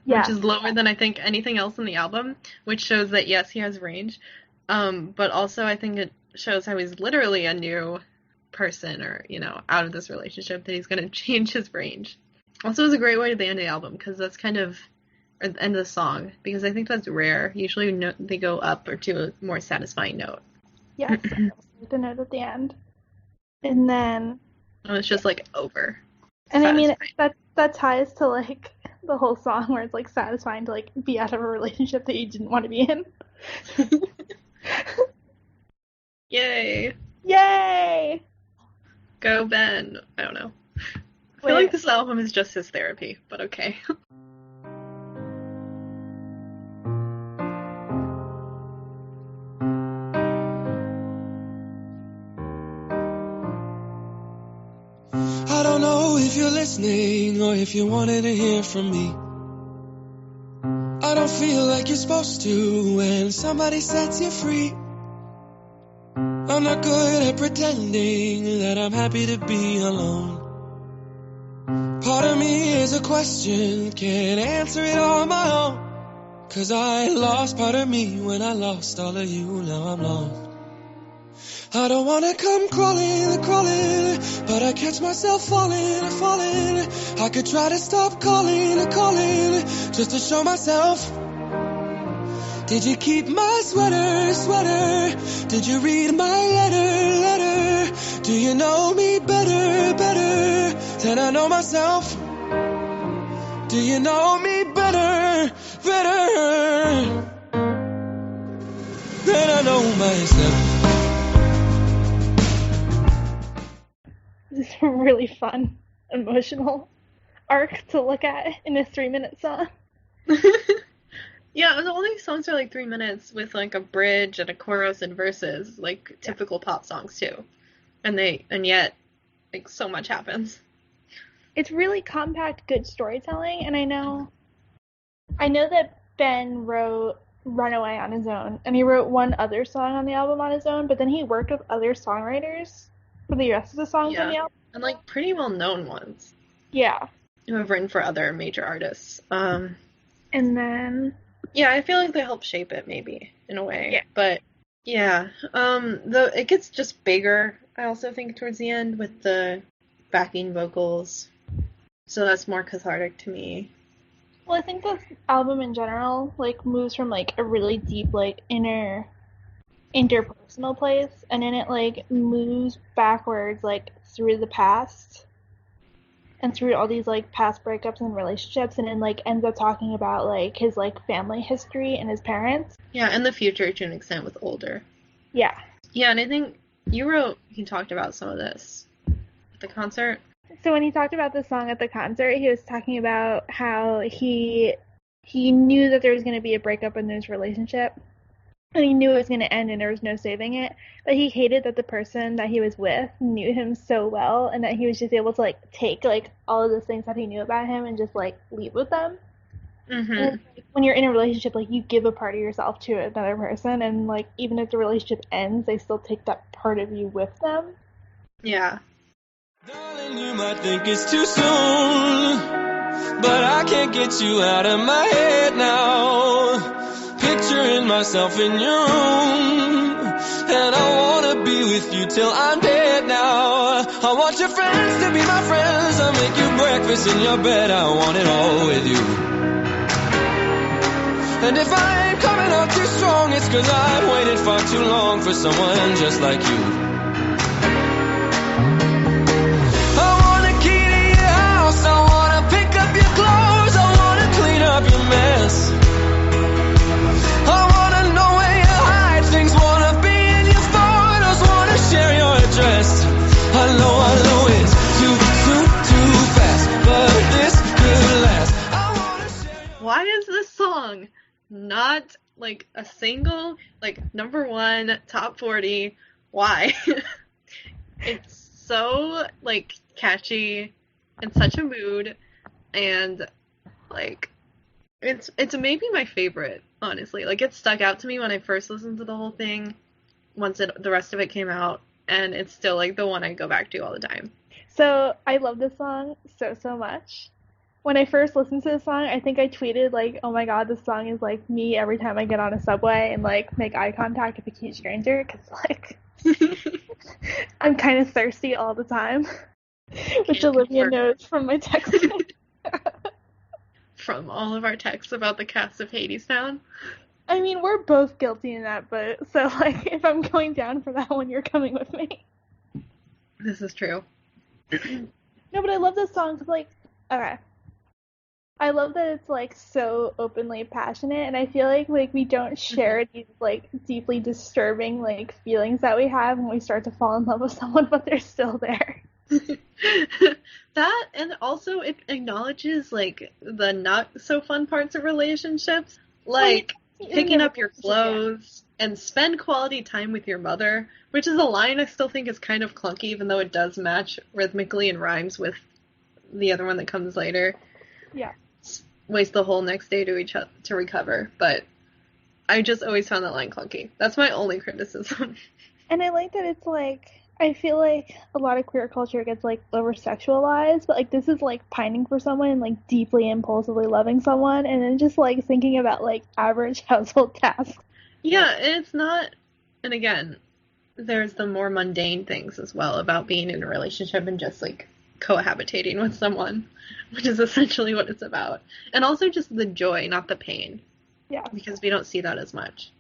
which is lower than I think anything else in the album, which shows that yes, he has range, but also I think it shows how he's literally a new person, or out of this relationship, that he's going to change his range. Also, it's a great way to end the album because that's kind of or the end of the song, because I think that's rare. Usually they go up or to a more satisfying note. Yes, the note at the end, and then it's just over. And satisfying. I mean that ties to the whole song where it's satisfying to be out of a relationship that you didn't want to be in. Yay! Yay! Go Ben. I don't know. I feel this album is just his therapy, but okay. I don't know if you're listening or if you wanted to hear from me. I don't feel like you're supposed to when somebody sets you free. I'm not good at pretending that I'm happy to be alone. Part of me is a question, can't answer it on my own. 'Cause I lost part of me when I lost all of you, now I'm lost. I don't wanna come crawling, but I catch myself falling. I could try to stop calling, just to show myself. Did you keep my sweater? Did you read my letter? Do you know me better than I know myself? Do you know me better than I know myself? This is a really fun, emotional arc to look at in a 3-minute song. Yeah, all these songs are like 3 minutes with like a bridge and a chorus and verses, like typical pop songs too. And yet, like, so much happens. It's really compact, good storytelling, and I know that Ben wrote Runaway on his own, and he wrote one other song on the album on his own, but then he worked with other songwriters for the rest of the songs on the album. And like pretty well-known ones. Yeah. Who have written for other major artists. And then... Yeah, I feel like they help shape it maybe, in a way. Yeah. But, yeah. It gets just bigger, I also think, towards the end with the backing vocals. So that's more cathartic to me. Well, I think this album in general, like, moves from, like, a really deep, like, interpersonal place, and then it, like, moves backwards, like, through the past, and through all these, like, past breakups and relationships, and then, like, ends up talking about, like, his, like, family history and his parents. Yeah, and the future to an extent with older. Yeah. Yeah, and I think you talked about some of this at the concert. So when he talked about the song at the concert, he was talking about how he knew that there was going to be a breakup in his relationship, and he knew it was going to end and there was no saving it, but he hated that the person that he was with knew him so well, and that he was just able to, like, take, like, all of those things that he knew about him and just, like, leave with them. Mm-hmm. And, like, when you're in a relationship, like, you give a part of yourself to another person, and, like, even if the relationship ends, they still take that part of you with them. Yeah. Darling, you might think it's too soon, but I can't get you out of my head now. Picturing myself in your room, and I wanna be with you till I'm dead now. I want your friends to be my friends, I'll make you breakfast in your bed, I want it all with you. And if I ain't coming up too strong, it's 'cause I've waited far too long for someone just like you. I wanna pick up your clothes, I wanna clean up your mess. I wanna know where you hide things, wanna be in your photos, wanna share your address. I know it's too soon, too fast, but this could last. Why is this song not, like, a single, like, #1, top 40? Why? It's so, like, catchy. In such a mood, and, like, it's maybe my favorite, honestly. Like, it stuck out to me when I first listened to the whole thing, once the rest of it came out, and it's still, like, the one I go back to all the time. So, I love this song so much. When I first listened to the song, I think I tweeted, like, oh my god, this song is, like, me every time I get on a subway and, like, make eye contact with a cute stranger, because, like, I'm kind of thirsty all the time. Which Olivia knows from my text. From all of our texts about the cast of Hadestown. I mean, we're both guilty in that boat, so, like, if I'm going down for that one, you're coming with me. This is true. No, but I love this song, because, like, okay. I love that it's, like, so openly passionate, and I feel like we don't share these, like, deeply disturbing, like, feelings that we have when we start to fall in love with someone, but they're still there. That, and also it acknowledges, like, the not so fun parts of relationships, like picking up your clothes and spend quality time with your mother, which is a line I still think is kind of clunky, even though it does match rhythmically and rhymes with the other one that comes later. Yeah. Waste the whole next day to recover, but I just always found that line clunky. That's my only criticism. And I like that it's like, I feel like a lot of queer culture gets like over sexualized, but like this is like pining for someone and like deeply impulsively loving someone and then just like thinking about like average household tasks. Yeah, it's not, and again, there's the more mundane things as well about being in a relationship and just like cohabitating with someone, which is essentially what it's about. And also just the joy, not the pain, Yeah. because we don't see that as much.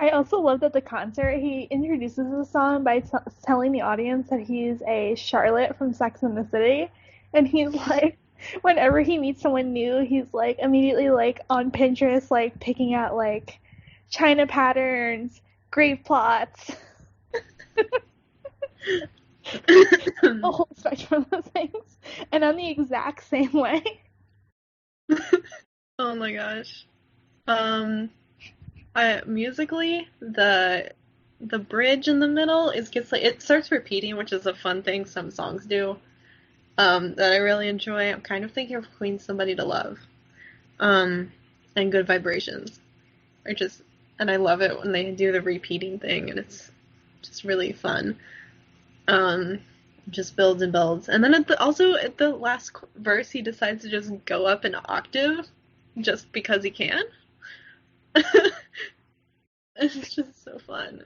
I also love that the concert, he introduces the song by telling the audience that he's a Charlotte from Sex and the City. And he's like, whenever he meets someone new, he's like immediately like on Pinterest, like picking out like China patterns, grape plots, a whole spectrum of things. And I'm the exact same way. Oh my gosh. Musically, the bridge in the middle gets like it starts repeating, which is a fun thing some songs do. That I really enjoy. I'm kind of thinking of Queen's Somebody to Love. And Good Vibrations. And I love it when they do the repeating thing, and it's just really fun. Just builds and builds. And then at the last verse, he decides to just go up an octave just because he can. It's just so fun.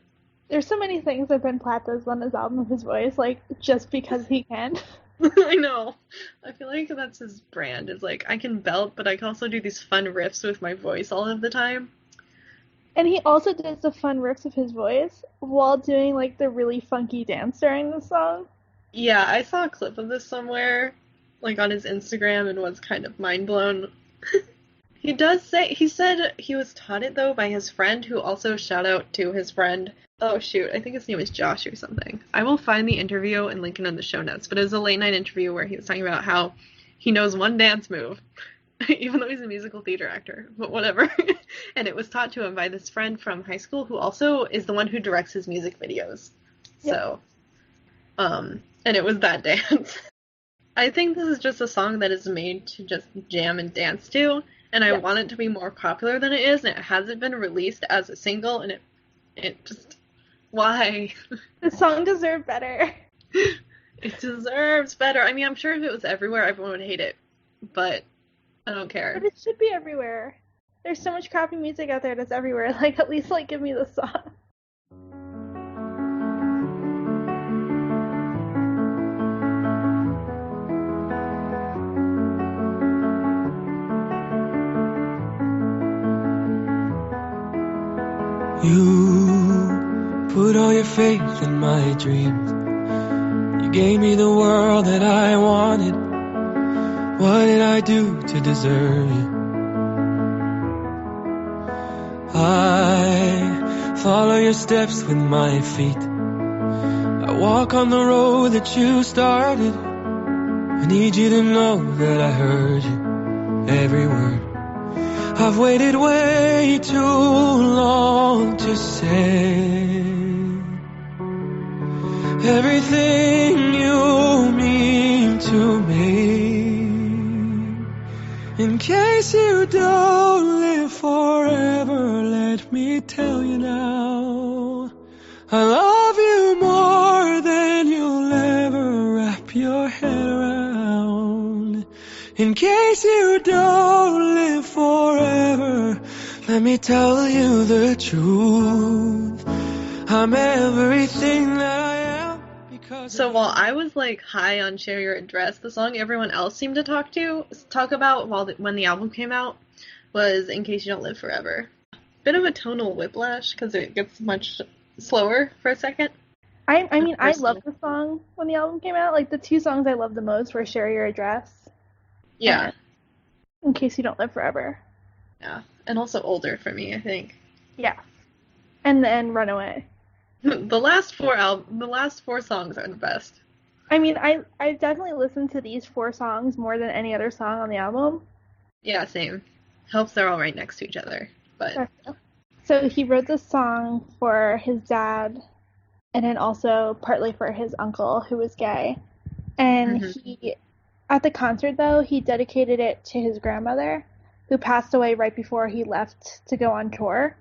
There's so many things that Ben Platt does on his album with his voice, like, just because he can. I know. I feel like that's his brand. Is like, I can belt, but I can also do these fun riffs with my voice all of the time. And he also does the fun riffs of his voice while doing, like, the really funky dance during the song. Yeah, I saw a clip of this somewhere, like, on his Instagram, and was kind of mind blown. He said he was taught it, though, by his friend, who also shout out to his friend. Oh, shoot, I think his name is Josh or something. I will find the interview and link it in the show notes, but it was a late night interview where he was talking about how he knows one dance move, even though he's a musical theater actor, but whatever. And it was taught to him by this friend from high school who also is the one who directs his music videos. Yep. So, and it was that dance. I think this is just a song that is made to just jam and dance to, and I want it to be more popular than it is, and it hasn't been released as a single, and it just, why? The song deserved better. It deserves better. I mean, I'm sure if it was everywhere, everyone would hate it, but I don't care. But it should be everywhere. There's so much crappy music out there that's everywhere. Like, at least, like, give me the song. You put all your faith in my dreams. You gave me the world that I wanted. What did I do to deserve you? I follow your steps with my feet. I walk on the road that you started. I need you to know that I heard you, every word. I've waited way too long to say everything you mean to me. In case you don't live forever, let me tell you now, I love you more than you'll ever wrap your head around. In case you don't live forever, let me tell you the truth. I'm everything that I am because. So while I was like high on Share Your Address, the song everyone else seemed to talk about when the album came out was In Case You Don't Live Forever. Bit of a tonal whiplash because it gets much slower for a second. I mean, I loved the song when the album came out. Like, the two songs I loved the most were Share Your Address. Yeah. In Case You Don't Live Forever. Yeah. And also older for me, I think. Yeah. And then Runaway. The last four songs are the best. I mean, I definitely listened to these 4 songs more than any other song on the album. Yeah, same. Helps they're all right next to each other. But so he wrote this song for his dad, and then also partly for his uncle, who was gay. And he, at the concert though, he dedicated it to his grandmother, who passed away right before he left to go on tour.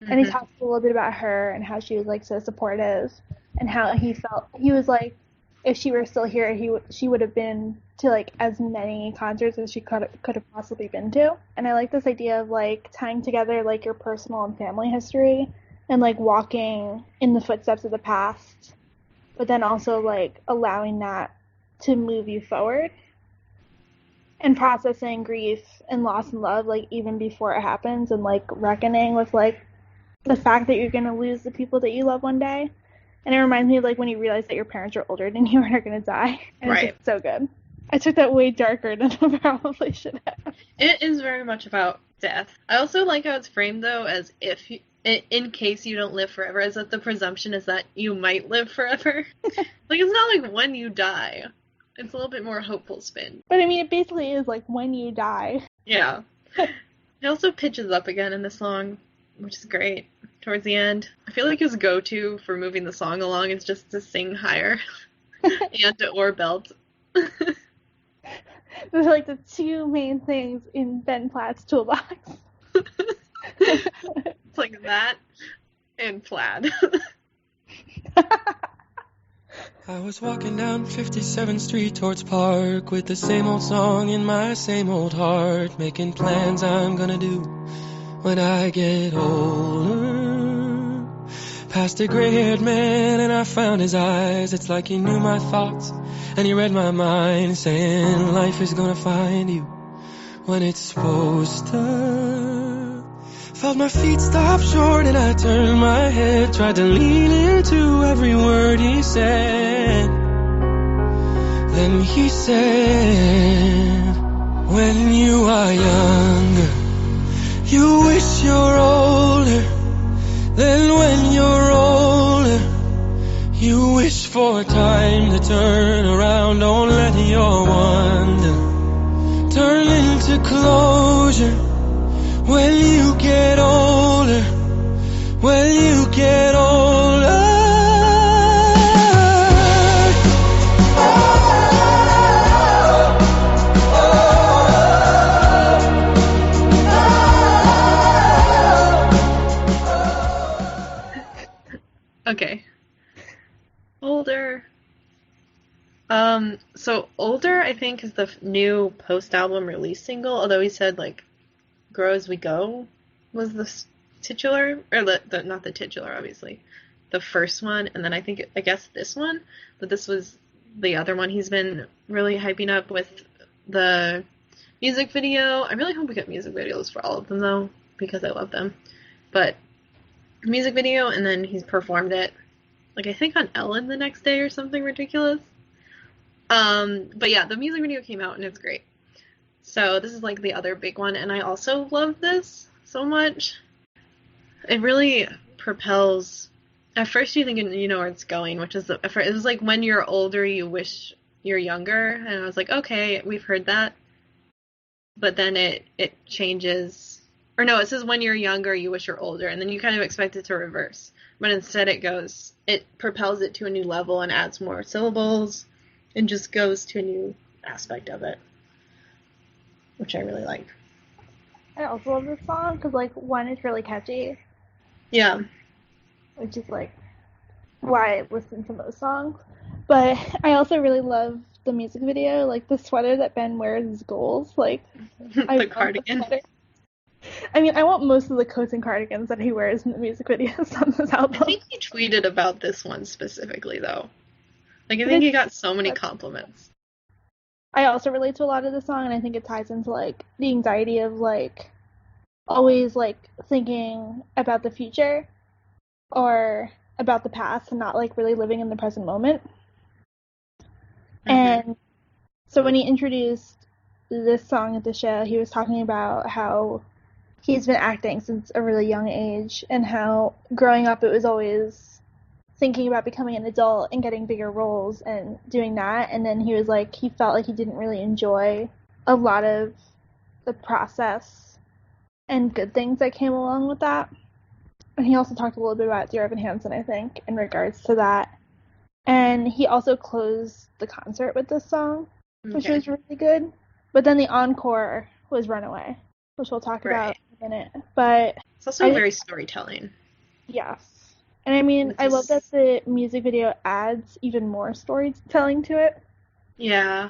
And he talks a little bit about her and how she was like so supportive, and how he felt he was like, if she were still here, she would have been to like as many concerts as she could have possibly been to. And I like this idea of like tying together like your personal and family history, and like walking in the footsteps of the past, but then also like allowing that to move you forward, and processing grief and loss and love like even before it happens, and like reckoning with like the fact that you're going to lose the people that you love one day. And it reminds me of like when you realize that your parents are older than you and are going to die. And It's just so good. I took that way darker than I probably should have. It is very much about death. I also like how it's framed, though, as if you, in case you don't live forever, as that the presumption is that you might live forever. Like, it's not like when you die. It's a little bit more hopeful spin. But I mean, it basically is like when you die. Yeah. It also pitches up again in the song, which is great. Towards the end, I feel like his go-to for moving the song along is just to sing higher and or belt. Those are like the two main things in Ben Platt's toolbox. It's like that and Plaid. I was walking down 57th Street towards Park with the same old song in my same old heart, making plans I'm gonna do when I get older. Past a gray-haired man and I found his eyes. It's like he knew my thoughts and he read my mind, saying life is gonna find you when it's supposed to. Felt my feet stop short and I turned my head, tried to lean into every word he said. Then he said, when you are younger, you wish you're older. Then when you're older, you wish for time to turn around. Don't let your wonder turn into closure. When you get older, when you get older. Okay. Older. So Older, I think, is the new post-album release single, although he said, like, Grow As We Go was the titular, or not the titular, obviously, the first one, and then I guess this one, but this was the other one he's been really hyping up with the music video. I really hope we get music videos for all of them, though, because I love them. But music video, and then he's performed it, like, I think on Ellen the next day or something ridiculous. But yeah, the music video came out, and it's great. So this is, like, the other big one, and I also love this so much. It really propels. At first you think you know where it's going, which is, it was like, when you're older, you wish you're younger, and I was like, okay, we've heard that. But then it changes. Or no, it says when you're younger, you wish you're older, and then you kind of expect it to reverse. But instead it propels it to a new level and adds more syllables and just goes to a new aspect of it, which I really like. I also love this song because, like, one, it's really catchy. Yeah. Which is, like, why I listen to most songs. But I also really love the music video. Like, the sweater that Ben wears is goals. Like, the cardigan. I mean, I want most of the coats and cardigans that he wears in the music videos on this album. I think he tweeted about this one specifically, though. Like, I think he got so many compliments. I also relate to a lot of the song, and I think it ties into, like, the anxiety of, like, always, like, thinking about the future or about the past and not, like, really living in the present moment. Mm-hmm. And so when he introduced this song at the show, he was talking about how he's been acting since a really young age, and how growing up it was always thinking about becoming an adult and getting bigger roles and doing that. And then he was like, he felt like he didn't really enjoy a lot of the process and good things that came along with that. And he also talked a little bit about Dear Evan Hansen, I think, in regards to that. And he also closed the concert with this song, which was really good. But then the encore was Runaway, which we'll talk about in a minute. But It's also very storytelling. Yes. And I mean, I love that the music video adds even more storytelling to it. Yeah.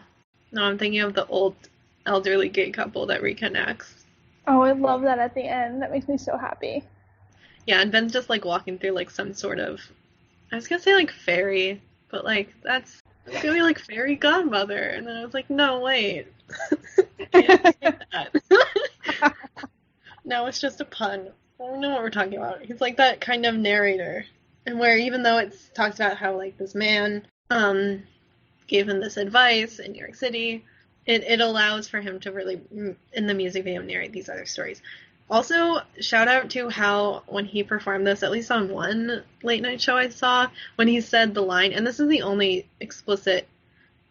No, I'm thinking of the old elderly gay couple that reconnects. Oh, I love that at the end. That makes me so happy. Yeah, and Ben's just like walking through like some sort of, I was gonna say like fairy, but like it's gonna be like fairy godmother. And then I was like, no, wait. Can't say that. No, it's just a pun. I don't know what we're talking about. He's like that kind of narrator. And where even though it's talks about how like this man gave him this advice in New York City, it allows for him to really, in the music video, narrate these other stories. Also, shout out to how when he performed this, at least on one late night show I saw, when he said the line, and this is the only explicit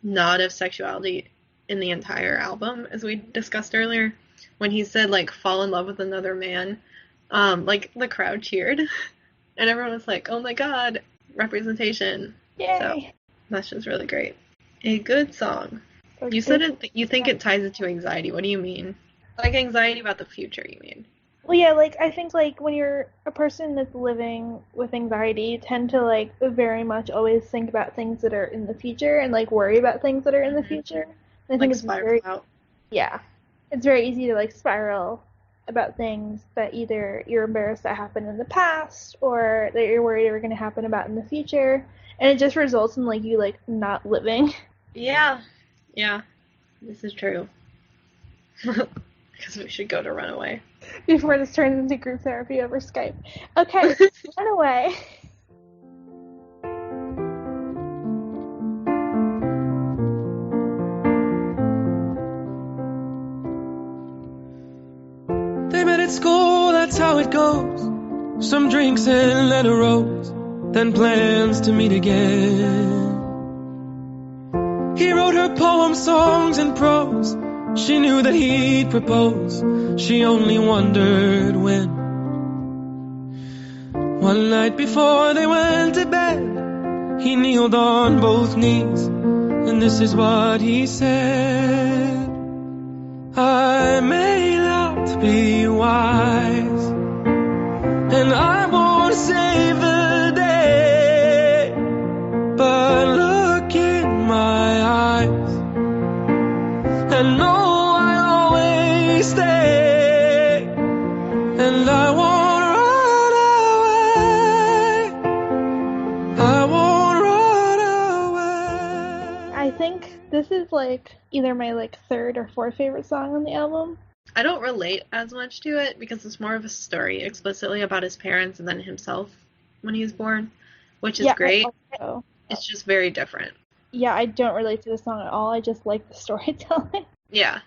nod of sexuality in the entire album, as we discussed earlier, when he said, like, fall in love with another man, like, the crowd cheered, and everyone was like, oh my god, representation. Yay! So, that's just really great. A good song. You said you think it ties into anxiety. What do you mean? Like anxiety about the future, you mean? Well, yeah, like, I think, like, when you're a person that's living with anxiety, you tend to, like, very much always think about things that are in the future and, like, worry about things that are in the future. And I think it's very, out. Yeah. It's very easy to, like, spiral about things that either you're embarrassed that happened in the past or that you're worried are going to happen about in the future. And it just results in, like, you, like, not living. Yeah. Yeah. This is true. Because we should go to Runaway. Before this turns into group therapy over Skype. Okay, Runaway. They met at school, that's how it goes. Some drinks and then a rose, then plans to meet again. He wrote her poems, songs, and prose. She knew that he'd propose. She only wondered when. One night before they went to bed, he kneeled on both knees, and this is what he said. I may not be wise, and I won't save the day, but look in my eyes and know I'll always stay, and I won't run away. I won't run away. I think this is like either my like third or fourth favorite song on the album. I don't relate as much to it because it's more of a story explicitly about his parents and then himself when he was born, which is great. It's just very different. Yeah, I don't relate to the song at all. I just like the storytelling. Yeah.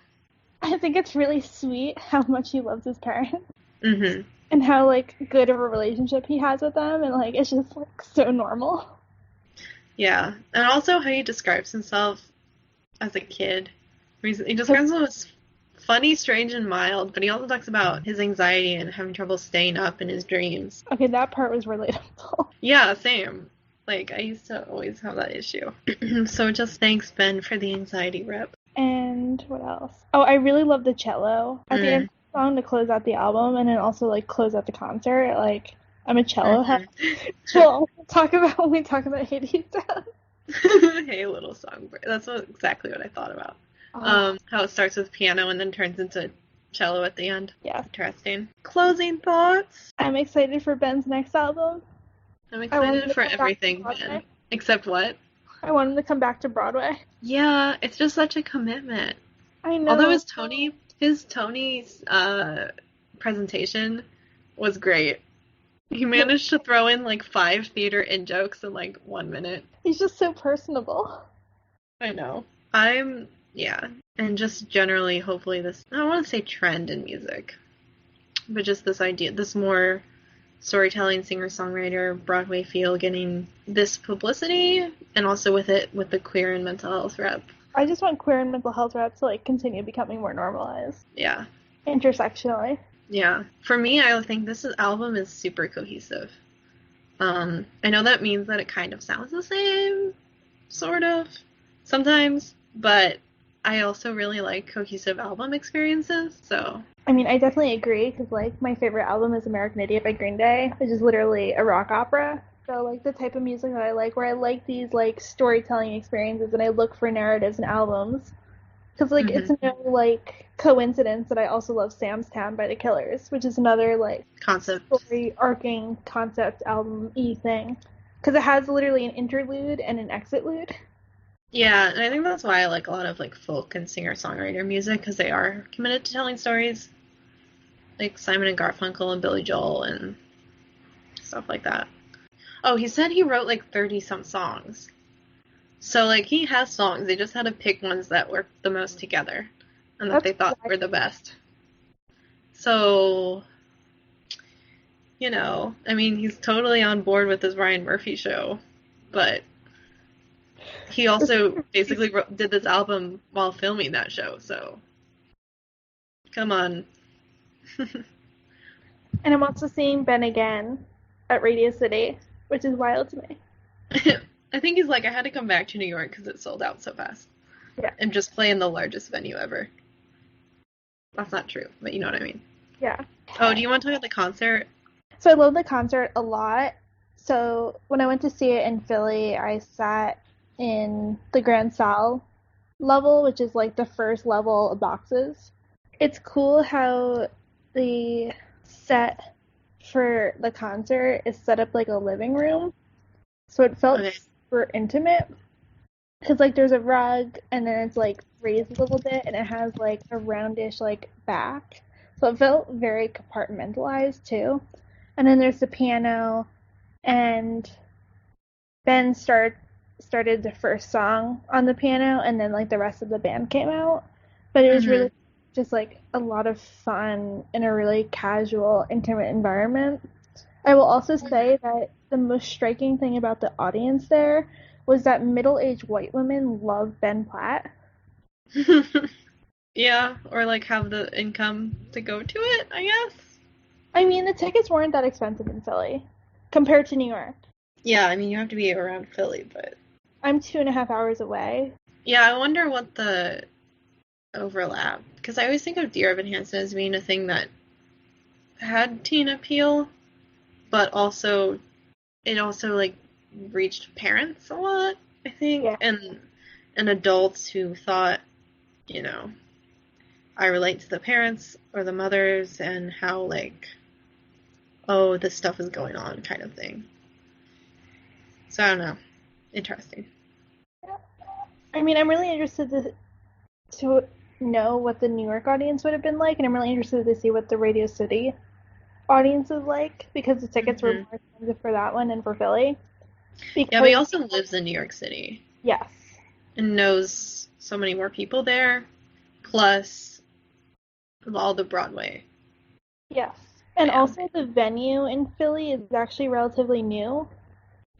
I think it's really sweet how much he loves his parents. Mm-hmm. And how, like, good of a relationship he has with them. And, like, it's just, like, so normal. Yeah. And also how he describes himself as a kid. He describes himself as funny, strange, and mild. But he also talks about his anxiety and having trouble staying up in his dreams. Okay, that part was relatable. Yeah, same. Like, I used to always have that issue. So just thanks, Ben, for the anxiety rep. And what else? Oh, I really love the cello at the end of the song to close out the album, and then also, like, close out the concert. Like, I'm a cello head. We'll talk about when we talk about Hades Down. Hey, little songbird. That's exactly what I thought about. How it starts with piano and then turns into cello at the end. Yeah. Interesting. Closing thoughts? I'm excited for Ben's next album. I'm excited for everything, Ben. Except what? I want him to come back to Broadway. Yeah, it's just such a commitment. I know. Although his Tony's presentation was great. He managed to throw in like 5 theater in-jokes in like 1 minute. He's just so personable. I know. And just generally, hopefully this, I don't want to say trend in music, but just this idea, this more storytelling, singer-songwriter, Broadway feel, getting this publicity, and also with the queer and mental health rep. I just want queer and mental health rep to, like, continue becoming more normalized. Yeah. Intersectionally. Yeah. For me, I think this album is super cohesive. I know that means that it kind of sounds the same, sort of, sometimes, but I also really like cohesive album experiences, so. I mean, I definitely agree, because, like, my favorite album is American Idiot by Green Day, which is literally a rock opera. So, like, the type of music that I like, where I like these, like, storytelling experiences, and I look for narratives in albums. Because, like, it's no, like, coincidence that I also love Sam's Town by The Killers, which is another, like, concept story-arcing concept album-y thing. Because it has literally an interlude and an exitlude. Yeah, and I think that's why I like a lot of, like, folk and singer-songwriter music, because they are committed to telling stories. Like Simon and Garfunkel and Billy Joel and stuff like that. Oh, he said he wrote, like, 30-some songs. So, like, he has songs. They just had to pick ones that worked the most together and that they thought were the best. So, you know, I mean, he's totally on board with this Ryan Murphy show, but he also basically did this album while filming that show, so come on. And I'm also seeing Ben again at Radio City, which is wild to me. I think he's like, I had to come back to New York because it sold out so fast. Yeah. And just play in the largest venue ever. That's not true, but you know what I mean. Yeah. Oh, do you want to talk about the concert? So I love the concert a lot. So when I went to see it in Philly, I sat in the Grand Salle level, which is like the first level of boxes. It's cool how the set for the concert is set up like a living room. So it felt super intimate. Because, like, there's a rug, and then it's, like, raised a little bit, and it has, like, a roundish, like, back. So it felt very compartmentalized, too. And then there's the piano, and Ben started the first song on the piano, and then, like, the rest of the band came out. But it was really just, like, a lot of fun in a really casual, intimate environment. I will also say that the most striking thing about the audience there was that middle-aged white women love Ben Platt. Yeah, or, like, have the income to go to it, I guess. I mean, the tickets weren't that expensive in Philly compared to New York. Yeah, I mean, you have to be around Philly, but... I'm 2.5 hours away. Yeah, I wonder what the overlap... Because I always think of Dear Evan Hansen as being a thing that had teen appeal, but also... It also, like, reached parents a lot, I think, yeah. and adults who thought, you know, I relate to the parents or the mothers and how, like, oh, this stuff is going on kind of thing. So I don't know. Interesting. I mean, I'm really interested to know what the New York audience would have been like, and I'm really interested to see what the Radio City audience is like, because the tickets were more expensive for that one than for Philly. Yeah, but he also lives in New York City. Yes. And knows so many more people there, plus all the Broadway. Yes. And also the venue in Philly is actually relatively new.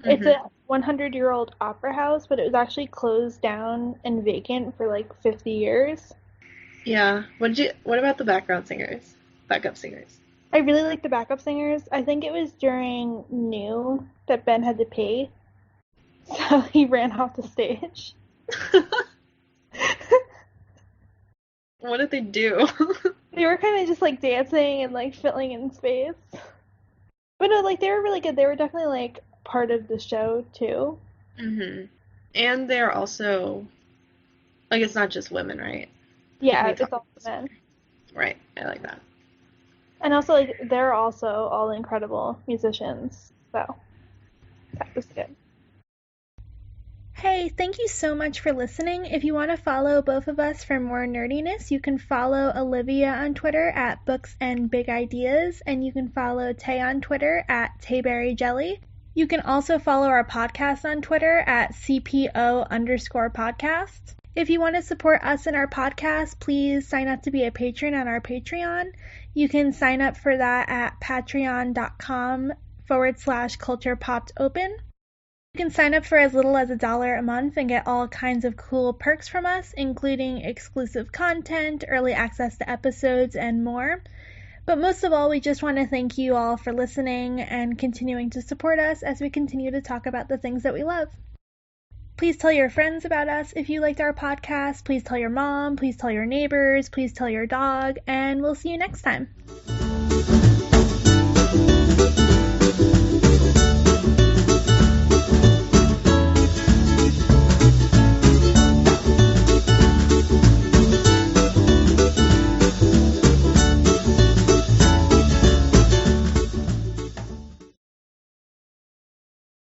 It's a 100-year-old opera house, but it was actually closed down and vacant for like 50 years. Yeah. What about the backup singers? I really like the backup singers. I think it was during New that Ben had to pee, so he ran off the stage. What did they do? They were kind of just like dancing and like filling in space. But no, like they were really good. They were definitely like part of the show too. And they're also, like, it's not just women, right? Yeah, it's all men. Right, I like that. And also, like, they're also all incredible musicians, so that was good. Hey, thank you so much for listening. If you want to follow both of us for more nerdiness, you can follow Olivia on Twitter at Books and Big Ideas, and you can follow Tay on Twitter at TayberryJelly. You can also follow our podcast on Twitter at CPO_podcast. If you want to support us and our podcast, please sign up to be a patron on our Patreon. You can sign up for that at patreon.com/culturepoppedopen. You can sign up for as little as $1 a month and get all kinds of cool perks from us, including exclusive content, early access to episodes, and more. But most of all, we just want to thank you all for listening and continuing to support us as we continue to talk about the things that we love. Please tell your friends about us if you liked our podcast. Please tell your mom. Please tell your neighbors. Please tell your dog. And we'll see you next time.